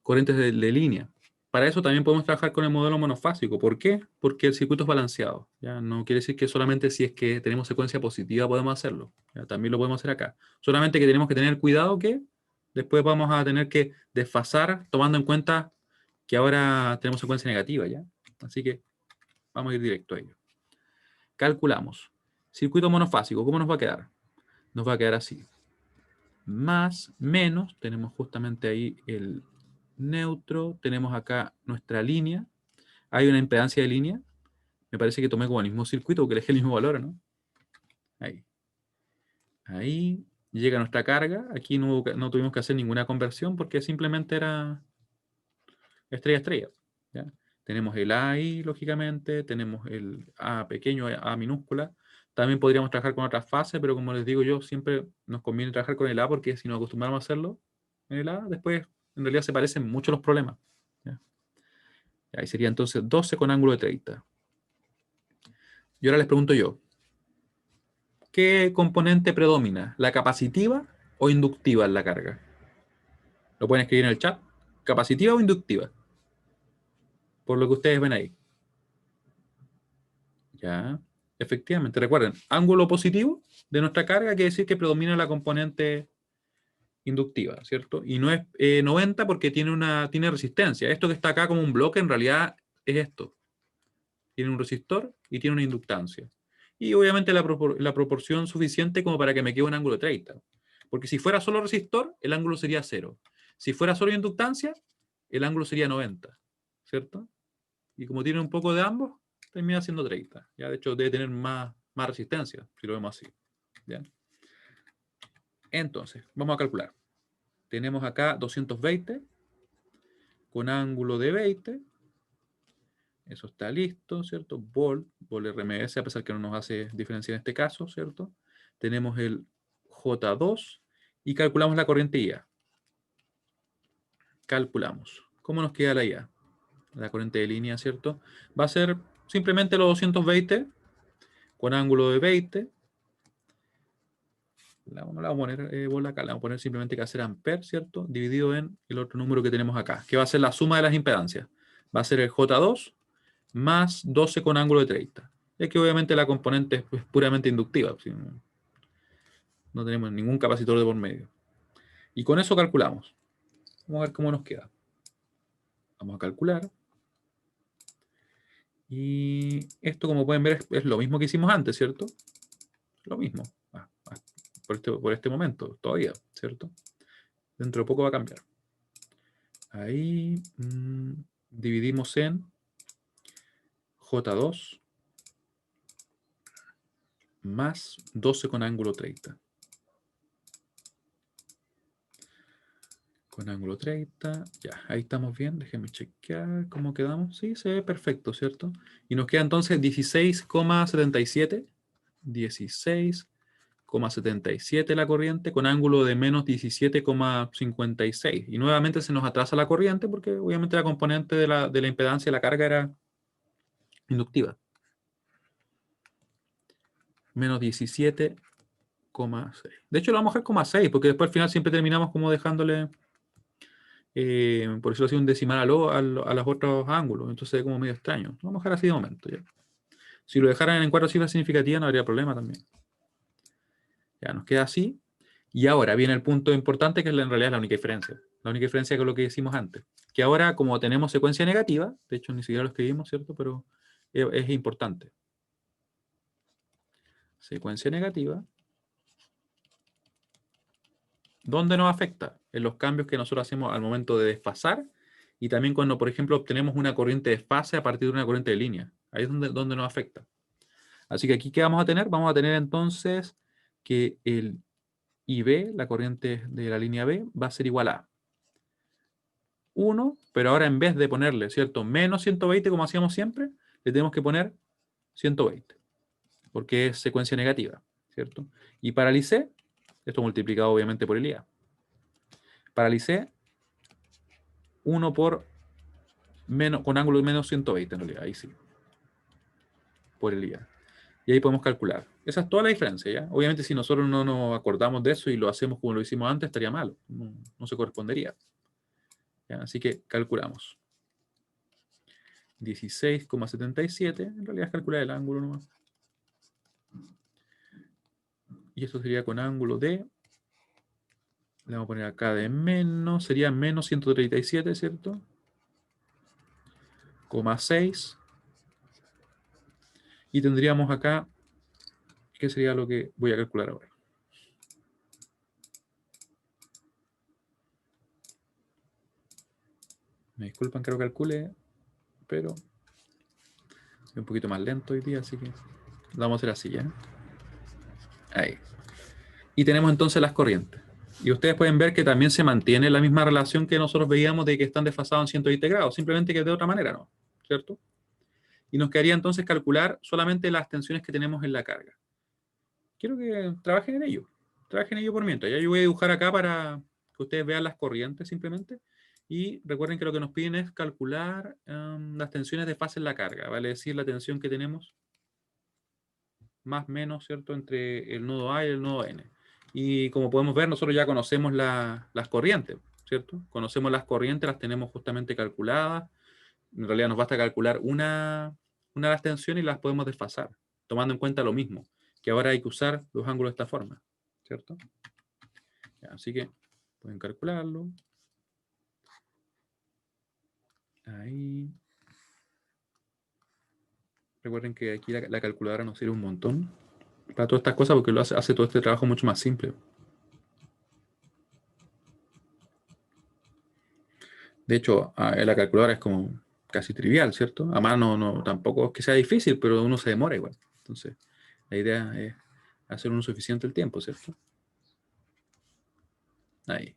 corrientes de línea. Para eso también podemos trabajar con el modelo monofásico. ¿Por qué? Porque el circuito es balanceado. ¿Ya? No quiere decir que solamente si es que tenemos secuencia positiva podemos hacerlo. ¿Ya? También lo podemos hacer acá. Solamente que tenemos que tener cuidado que después vamos a tener que desfasar tomando en cuenta que ahora tenemos secuencia negativa. ¿Ya? Así que vamos a ir directo a ello. Calculamos. Circuito monofásico, ¿cómo nos va a quedar? Nos va a quedar así. Más, menos, tenemos justamente ahí el neutro, tenemos acá nuestra línea, hay una impedancia de línea, me parece que tomé como el mismo circuito porque elegí el mismo valor, ¿no? Ahí. Ahí llega nuestra carga, aquí no tuvimos que hacer ninguna conversión porque simplemente era estrella-estrella. ¿Ya? Tenemos el A ahí, lógicamente, tenemos el A pequeño, A minúscula. También podríamos trabajar con otras fases, pero como les digo yo, siempre nos conviene trabajar con el A porque si nos acostumbramos a hacerlo en el A, después en realidad se parecen mucho los problemas. ¿Ya? Ahí sería entonces 12 con ángulo de 30. Y ahora les pregunto yo, ¿qué componente predomina? ¿La capacitiva o inductiva en la carga? Lo pueden escribir en el chat. ¿Capacitiva o inductiva? Por lo que ustedes ven ahí. Ya, efectivamente, recuerden, ángulo positivo de nuestra carga quiere decir que predomina la componente inductiva, ¿cierto? Y no es 90 porque tiene resistencia. Esto que está acá como un bloque en realidad es esto. Tiene un resistor y tiene una inductancia. Y obviamente la proporción suficiente como para que me quede un ángulo de 30. Porque si fuera solo resistor, el ángulo sería 0. Si fuera solo inductancia, el ángulo sería 90, ¿cierto? Y como tiene un poco de ambos, termina siendo 30. ¿Ya? De hecho, debe tener más resistencia, si lo vemos así. ¿Ya? Entonces, vamos a calcular. Tenemos acá 220 con ángulo de 20. Eso está listo, ¿cierto? Volt RMS, a pesar que no nos hace diferencia en este caso, ¿cierto? Tenemos el J2 y calculamos la corriente IA. Calculamos. ¿Cómo nos queda la IA? La corriente de línea, ¿cierto? Va a ser simplemente los 220 con ángulo de 20. No la vamos a poner bola acá, la vamos a poner simplemente que va a ser amper, ¿cierto? Dividido en el otro número que tenemos acá, que va a ser la suma de las impedancias. Va a ser el J2 más 12 con ángulo de 30. Es que obviamente la componente es puramente inductiva. ¿Sí? No tenemos ningún capacitor de por medio. Y con eso calculamos. Vamos a ver cómo nos queda. Vamos a calcular. Y esto, como pueden ver, es lo mismo que hicimos antes, ¿cierto? Lo mismo. Por este momento, todavía, ¿cierto? Dentro de poco va a cambiar. Ahí dividimos en J2 más 12 con ángulo 30. Con ángulo 30, ya, ahí estamos bien. Déjenme chequear cómo quedamos. Sí, se ve perfecto, ¿cierto? Y nos queda entonces 16,77. 16,77 la corriente con ángulo de menos 17,56. Y nuevamente se nos atrasa la corriente porque obviamente la componente de la impedancia de la carga era inductiva. Menos 17,6. De hecho, lo vamos a dejar como a 6 porque después al final siempre terminamos como dejándole, por eso así, un decimal a los otros ángulos. Entonces es como medio extraño. Lo vamos a dejar así de momento. ¿Ya? Si lo dejaran en 4 cifras significativas no habría problema también. Ya nos queda así. Y ahora viene el punto importante, que es en realidad la única diferencia. La única diferencia con lo que hicimos antes. Que ahora, como tenemos secuencia negativa, de hecho ni siquiera lo escribimos, ¿cierto? Pero es importante. Secuencia negativa. ¿Dónde nos afecta? En los cambios que nosotros hacemos al momento de desfasar y también cuando, por ejemplo, obtenemos una corriente de fase a partir de una corriente de línea. Ahí es donde nos afecta. Así que aquí, ¿qué vamos a tener? Vamos a tener entonces que el IB, la corriente de la línea B, va a ser igual a 1, pero ahora en vez de ponerle, ¿cierto? Menos 120 como hacíamos siempre, le tenemos que poner 120, porque es secuencia negativa, ¿cierto? Y para el IC, esto multiplicado obviamente por el IA. Para el IC, 1 por menos, con ángulo de menos 120 en realidad, ahí sí, por el IA. Y ahí podemos calcular. Esa es toda la diferencia, ¿ya? Obviamente si nosotros no nos acordamos de eso y lo hacemos como lo hicimos antes, estaría malo, no se correspondería. ¿Ya? Así que calculamos. 16,77, en realidad es calcular el ángulo nomás. Y esto sería con ángulo de, le vamos a poner acá de menos, sería menos 137, ¿cierto? Coma 6. Y tendríamos acá, ¿qué sería lo que voy a calcular ahora? Me disculpan que lo calcule, pero es un poquito más lento hoy día, así que lo vamos a hacer así, ¿ya? Ahí. Y tenemos entonces las corrientes. Y ustedes pueden ver que también se mantiene la misma relación que nosotros veíamos de que están desfasados en 120 grados, simplemente que de otra manera, ¿no? ¿Cierto? Y nos quedaría entonces calcular solamente las tensiones que tenemos en la carga. Quiero que trabajen en ello. Trabajen en ello por mientras. Ya yo voy a dibujar acá para que ustedes vean las corrientes simplemente. Y recuerden que lo que nos piden es calcular las tensiones de fase en la carga. Vale decir, la tensión que tenemos más o menos, ¿cierto? Entre el nodo A y el nodo N. Y como podemos ver, nosotros ya conocemos las corrientes, ¿cierto? Conocemos las corrientes, las tenemos justamente calculadas. En realidad nos basta calcular una de las tensiones y las podemos desfasar, tomando en cuenta lo mismo, que ahora hay que usar los ángulos de esta forma, ¿cierto? Ya, así que pueden calcularlo. Ahí. Recuerden que aquí la calculadora nos sirve un montón para todas estas cosas porque lo hace todo este trabajo mucho más simple. De hecho, la calculadora es como casi trivial, ¿cierto? Además, tampoco es que sea difícil, pero uno se demora igual. Entonces, la idea es hacer uno suficiente el tiempo, ¿cierto? Ahí.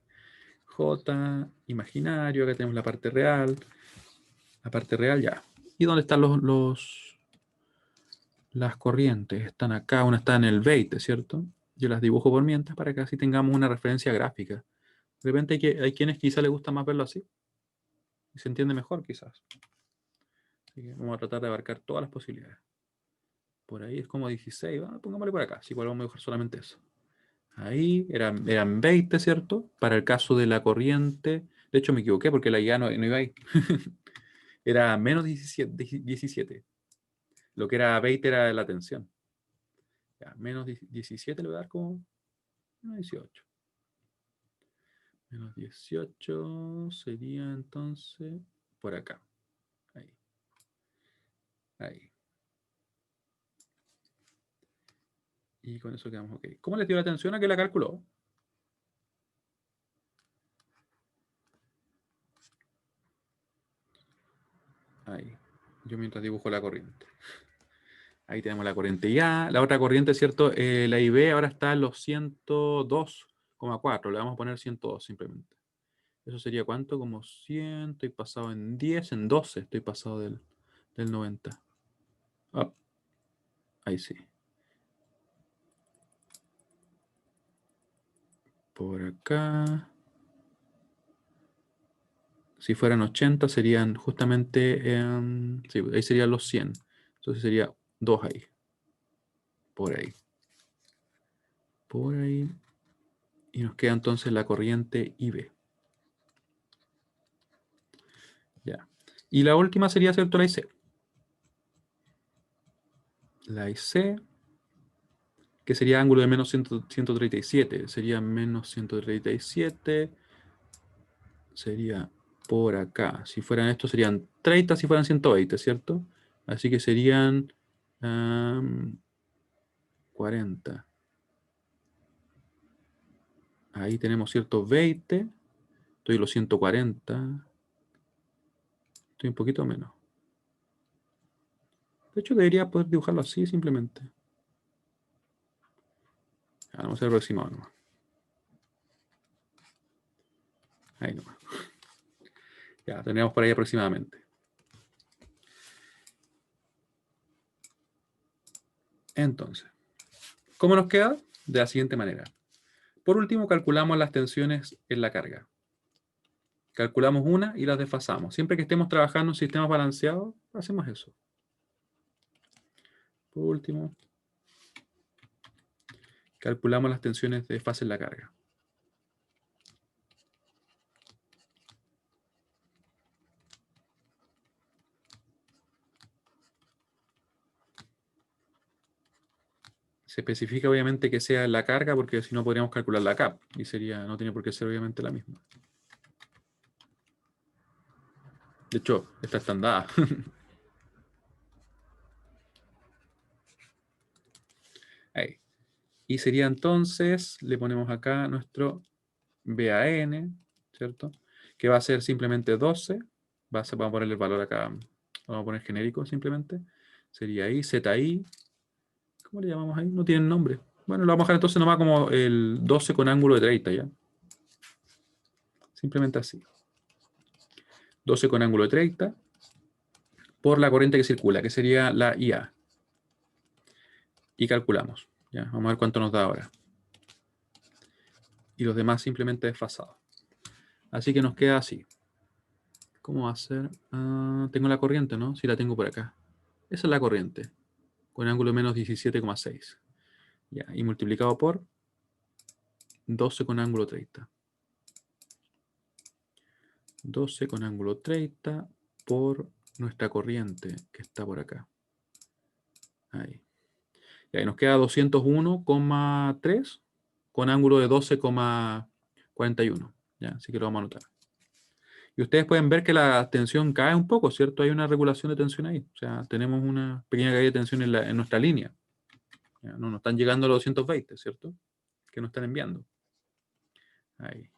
J, imaginario, acá tenemos la parte real. La parte real ya. ¿Y dónde están las corrientes? Están acá, una está en el 20, ¿cierto? Yo las dibujo por mientras para que así tengamos una referencia gráfica. De repente hay quienes quizás les gusta más verlo así. Y se entiende mejor quizás. Así que vamos a tratar de abarcar todas las posibilidades. Por ahí es como 16, pongámosle por acá, si igual vamos a dibujar solamente eso. Ahí eran 20, ¿cierto? Para el caso de la corriente, de hecho me equivoqué porque la guía no iba ahí. Era menos 17. Lo que era 20 era la tensión. Ya, menos 17 le voy a dar como menos 18. Menos 18 sería entonces por acá. Ahí. Ahí. Y con eso quedamos ok. ¿Cómo les dio la atención a que la calculó? Ahí. Yo mientras dibujo la corriente. Ahí tenemos la corriente ya. La otra corriente, ¿cierto? La IB ahora está en los 102,4. Le vamos a poner 102 simplemente. Eso sería ¿cuánto? Como 100. Estoy pasado en 10, en 12. Estoy pasado del 90. Ah, ahí sí. Por acá. Si fueran 80 serían justamente, sí, ahí serían los 100. Entonces sería 2 ahí. Por ahí. Por ahí. Y nos queda entonces la corriente IB. Ya. Y la última sería, ¿cierto? La IC. La IC, que sería ángulo de menos 137. Sería menos 137. Sería por acá. Si fueran estos serían 30, si fueran 120, ¿cierto? Así que serían 40. Ahí tenemos, ¿cierto? 20. Estoy en los 140. Estoy un poquito menos. De hecho, debería poder dibujarlo así simplemente. Vamos a hacer aproximado nomás. Ahí nomás. Ya, tendríamos por ahí aproximadamente. Entonces, ¿cómo nos queda? De la siguiente manera. Por último, calculamos las tensiones en la carga. Calculamos una y las desfasamos. Siempre que estemos trabajando en sistemas balanceados, hacemos eso. Por último, calculamos las tensiones de fase en la carga. Se especifica obviamente que sea la carga porque si no podríamos calcular la CAP y sería, no tiene por qué ser obviamente la misma. De hecho, esta está dada. Ahí. Y sería entonces, le ponemos acá nuestro BAN, ¿cierto? Que va a ser simplemente 12. Vamos a ponerle el valor acá, vamos a poner genérico simplemente. Sería ahí, ZI. ¿Cómo le llamamos ahí? No tienen nombre. Bueno, lo vamos a dejar entonces nomás como el 12 con ángulo de 30, ¿ya? Simplemente así. 12 con ángulo de 30 por la corriente que circula, que sería la IA. Y calculamos. ¿Ya? Vamos a ver cuánto nos da ahora. Y los demás simplemente desfasados. Así que nos queda así. ¿Cómo va a ser? Tengo la corriente, ¿no? Sí, la tengo por acá. Esa es la corriente. Con ángulo menos 17,6. Ya, y multiplicado por 12 con ángulo 30. 12 con ángulo 30 por nuestra corriente que está por acá. Ahí. Y ahí nos queda 201,3 con ángulo de 12,41. ¿Ya? Así que lo vamos a anotar. Y ustedes pueden ver que la tensión cae un poco, ¿cierto? Hay una regulación de tensión ahí. O sea, tenemos una pequeña caída de tensión en nuestra línea. ¿Ya? No nos están llegando a los 220, ¿cierto? Que nos están enviando. Ahí.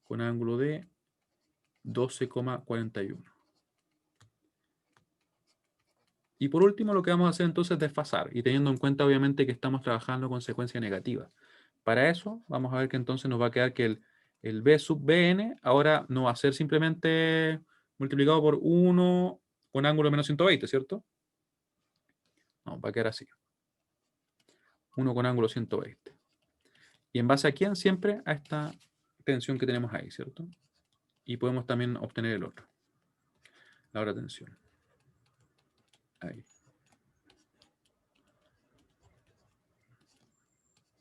Con ángulo de 12,41. Y por último, lo que vamos a hacer entonces es desfasar. Y teniendo en cuenta, obviamente, que estamos trabajando con secuencia negativa. Para eso, vamos a ver que entonces nos va a quedar que el B sub Bn ahora no va a ser simplemente multiplicado por 1 con ángulo de menos 120, ¿cierto? No, va a quedar así. 1 con ángulo 120. ¿Y en base a quién? Siempre a esta tensión que tenemos ahí, ¿cierto? Y podemos también obtener el otro. La otra tensión. Ahí.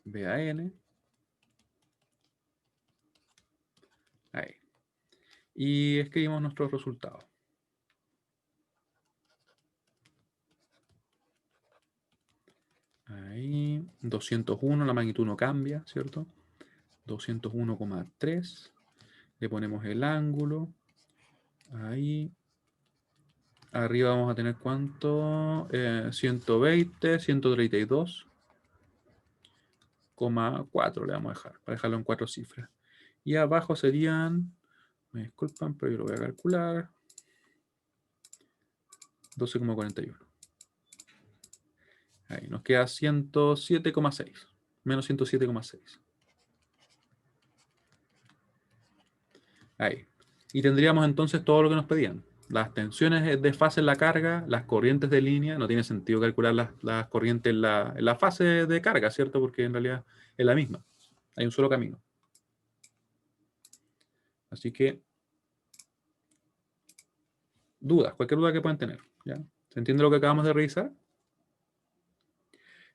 BAN. Ahí. Y escribimos nuestros resultados. Ahí, 201, la magnitud no cambia, ¿cierto? 201,3. Le ponemos el ángulo. Ahí. Arriba vamos a tener ¿cuánto? 120, 132,4 le vamos a dejar, para dejarlo en 4 cifras. Y abajo serían, me disculpan, pero yo lo voy a calcular, 12,41. Ahí nos queda 107,6, menos 107,6. Ahí. Y tendríamos entonces todo lo que nos pedían. Las tensiones de fase en la carga, las corrientes de línea, no tiene sentido calcular las corrientes en la fase de carga, ¿cierto? Porque en realidad es la misma. Hay un solo camino. Así que, dudas, cualquier duda que puedan tener. ¿Ya? ¿Se entiende lo que acabamos de revisar?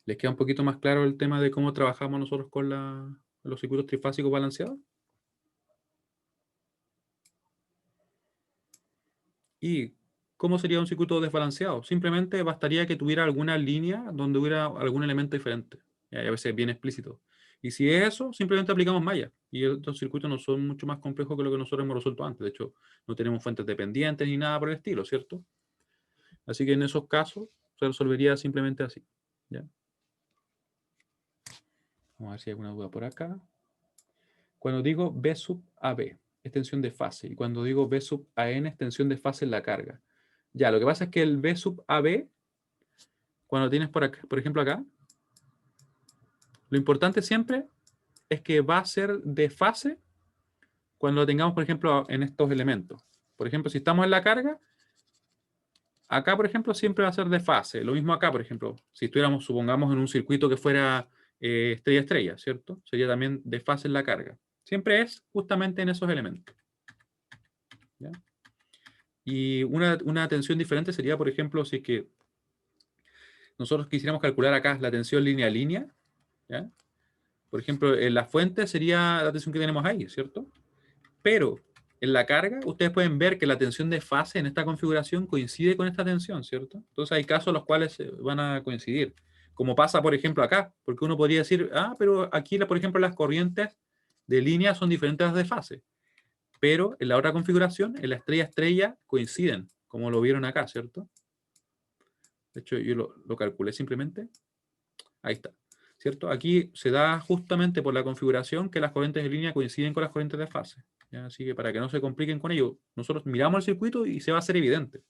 ¿Les queda un poquito más claro el tema de cómo trabajamos nosotros con los circuitos trifásicos balanceados? ¿Y cómo sería un circuito desbalanceado? Simplemente bastaría que tuviera alguna línea donde hubiera algún elemento diferente. Y a veces bien explícito. Y si es eso, simplemente aplicamos malla. Y estos circuitos no son mucho más complejos que lo que nosotros hemos resuelto antes. De hecho, no tenemos fuentes dependientes ni nada por el estilo, ¿cierto? Así que en esos casos se resolvería simplemente así. ¿Ya? Vamos a ver si hay alguna duda por acá. Cuando digo B sub AB, es tensión de fase. Y cuando digo B sub AN, es tensión de fase en la carga. Ya, lo que pasa es que el B sub AB, cuando tienes por acá, por ejemplo acá, lo importante siempre es que va a ser de fase cuando lo tengamos, por ejemplo, en estos elementos. Por ejemplo, si estamos en la carga, acá, por ejemplo, siempre va a ser de fase. Lo mismo acá, por ejemplo, si estuviéramos, supongamos, en un circuito que fuera estrella-estrella, ¿cierto? Sería también de fase en la carga. Siempre es justamente en esos elementos. ¿Ya? Y una tensión diferente sería, por ejemplo, si es que nosotros quisiéramos calcular acá la tensión línea a línea, ¿ya? Por ejemplo, en la fuente sería la tensión que tenemos ahí, ¿cierto? Pero en la carga, ustedes pueden ver que la tensión de fase en esta configuración coincide con esta tensión, ¿cierto? Entonces hay casos en los cuales van a coincidir. Como pasa, por ejemplo, acá, porque uno podría decir, pero aquí, por ejemplo, las corrientes de línea son diferentes de fase. Pero en la otra configuración, en la estrella-estrella, coinciden, como lo vieron acá, ¿cierto? De hecho, yo lo calculé simplemente. Ahí está. ¿Cierto? Aquí se da justamente por la configuración que las corrientes de línea coinciden con las corrientes de fase. ¿Ya? Así que para que no se compliquen con ello, nosotros miramos el circuito y se va a hacer evidente.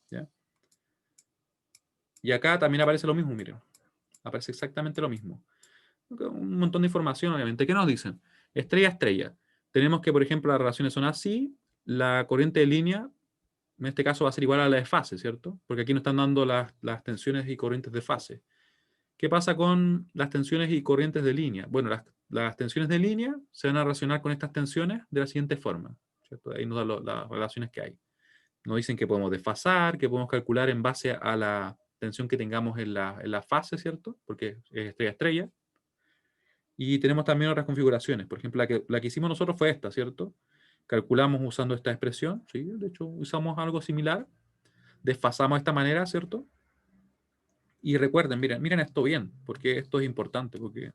¿Ya? Y acá también aparece lo mismo, miren. Aparece exactamente lo mismo. Un montón de información, obviamente. ¿Qué nos dicen? Estrella a estrella. Tenemos que, por ejemplo, las relaciones son así. La corriente de línea, en este caso, va a ser igual a la de fase, ¿cierto? Porque aquí nos están dando las tensiones y corrientes de fase. ¿Qué pasa con las tensiones y corrientes de línea? Bueno, las tensiones de línea se van a relacionar con estas tensiones de la siguiente forma, ¿cierto? Ahí nos dan las relaciones que hay. Nos dicen que podemos desfasar, que podemos calcular en base a la tensión que tengamos en la fase, ¿cierto? Porque es estrella-estrella. Y tenemos también otras configuraciones. Por ejemplo, la que hicimos nosotros fue esta, ¿cierto? Calculamos usando esta expresión, ¿sí? De hecho, usamos algo similar. Desfasamos de esta manera, ¿cierto? Y recuerden, miren esto bien, porque esto es importante, porque es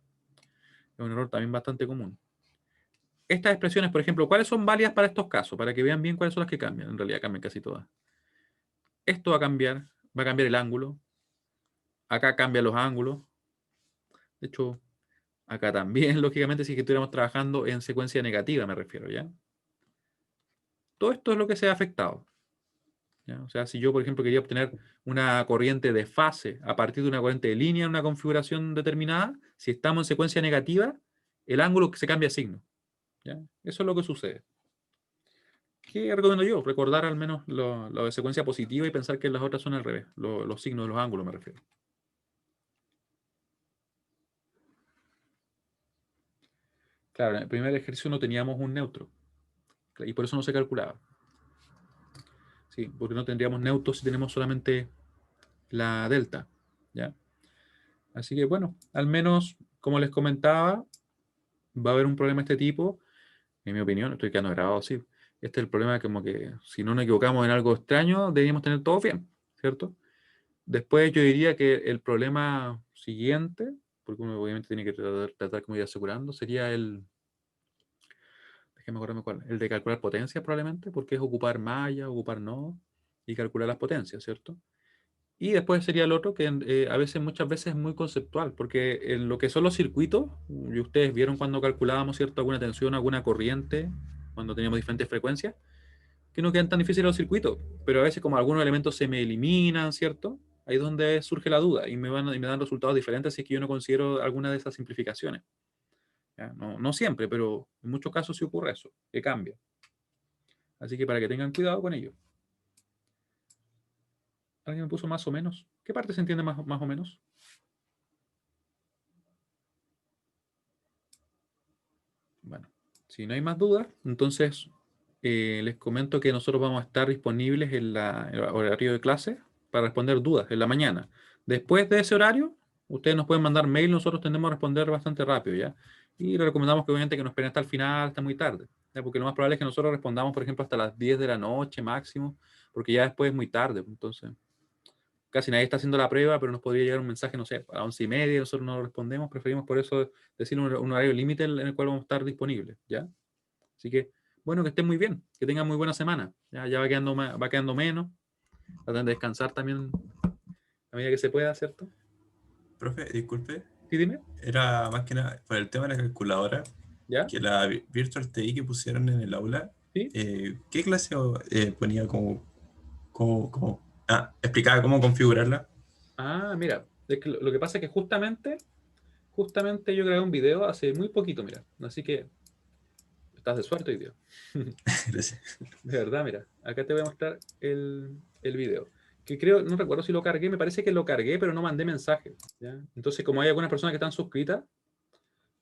un error también bastante común. Estas expresiones, por ejemplo, ¿cuáles son válidas para estos casos? Para que vean bien cuáles son las que cambian. En realidad cambian casi todas. Esto va a cambiar el ángulo. Acá cambian los ángulos. De hecho, acá también, lógicamente, si estuviéramos trabajando en secuencia negativa, me refiero, ¿ya? Todo esto es lo que se ha afectado. ¿Ya? O sea, si yo, por ejemplo, quería obtener una corriente de fase a partir de una corriente de línea en una configuración determinada, si estamos en secuencia negativa, el ángulo se cambia de signo. ¿Ya? Eso es lo que sucede. ¿Qué recomiendo yo? Recordar al menos lo de secuencia positiva y pensar que las otras son al revés. Los signos de los ángulos me refiero. Claro, en el primer ejercicio no teníamos un neutro. Y por eso no se calculaba. Sí, porque no tendríamos neutros si tenemos solamente la delta. ¿Ya? Así que bueno, al menos, como les comentaba, va a haber un problema de este tipo. En mi opinión, estoy quedando grabado así. Este es el problema, como que si no nos equivocamos en algo extraño, deberíamos tener todo bien, ¿cierto? Después yo diría que el problema siguiente, porque uno obviamente tiene que tratar como ir asegurando, sería déjeme acordarme cuál, el de calcular potencia probablemente, porque es ocupar malla, ocupar no. y calcular las potencias, ¿cierto? Y después sería el otro que a veces, muchas veces es muy conceptual, porque en lo que son los circuitos, y ustedes vieron cuando calculábamos, ¿cierto?, alguna tensión, alguna corriente, cuando teníamos diferentes frecuencias, que no quedan tan difíciles los circuitos, pero a veces como algunos elementos se me eliminan, ¿cierto? Ahí es donde surge la duda y me dan resultados diferentes si es que yo no considero alguna de esas simplificaciones. ¿Ya? No, no siempre, pero en muchos casos sí ocurre eso, que cambia. Así que para que tengan cuidado con ello. ¿Alguien me puso más o menos? ¿Qué parte se entiende más o menos? Bueno, si no hay más dudas, entonces les comento que nosotros vamos a estar disponibles en el horario de clase para responder dudas en la mañana. Después de ese horario, ustedes nos pueden mandar mail, nosotros tendemos a responder bastante rápido, ¿ya? Y les recomendamos que obviamente que nos esperen hasta el final, hasta muy tarde, ¿ya? Porque lo más probable es que nosotros respondamos, por ejemplo, hasta las 10 de la noche máximo, porque ya después es muy tarde, entonces casi nadie está haciendo la prueba, pero nos podría llegar un mensaje, no sé, a las 11:30, nosotros no lo respondemos, preferimos por eso decir un horario límite en el cual vamos a estar disponibles, ¿ya? Así que, bueno, que estén muy bien, que tengan muy buena semana. Ya va quedando menos. Traten de descansar también a medida que se pueda, ¿cierto? Profe, disculpe, Sí, dime. era más que nada por el tema de la calculadora, ¿Ya? que la Virtual TI que pusieron en el aula, ¿Sí? ¿qué clase ponía explicaba cómo configurarla? Ah, mira, es que lo que pasa es que justamente yo grabé un video hace muy poquito, mira. Así que estás de suerte hoy día. Gracias. De verdad, mira, acá te voy a mostrar el video. Que creo, no recuerdo si lo cargué, me parece que lo cargué, pero no mandé mensaje. ¿Ya? Entonces, como hay algunas personas que están suscritas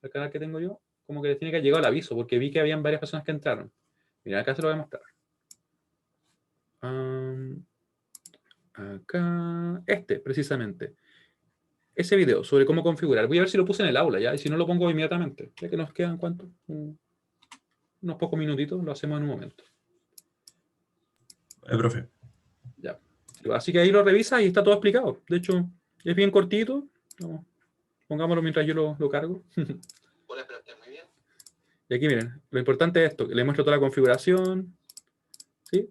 al canal que tengo yo, como que les tiene que haber llegado el aviso, porque vi que habían varias personas que entraron. Mira, acá se lo voy a mostrar. Am, acá, precisamente. Ese video sobre cómo configurar. Voy a ver si lo puse en el aula, ¿ya? Y si no, lo pongo inmediatamente. Ya que nos quedan, ¿cuánto? Unos pocos minutitos, lo hacemos en un momento. Profe. Ya. Así que ahí lo revisas y está todo explicado. De hecho, es bien cortito. Vamos, pongámoslo mientras yo lo cargo. Hola, pero muy bien. Y aquí miren, lo importante es esto, que le muestro toda la configuración, ¿sí?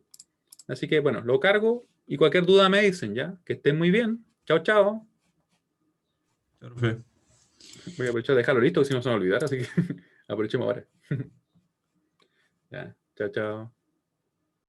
Así que bueno, lo cargo y cualquier duda me dicen, ¿ya? Que estén muy bien. Chao, chao. Profe. Voy a aprovechar de dejarlo listo, si no se me va a olvidar, así que aprovechemos ahora. Ya, chao, chao.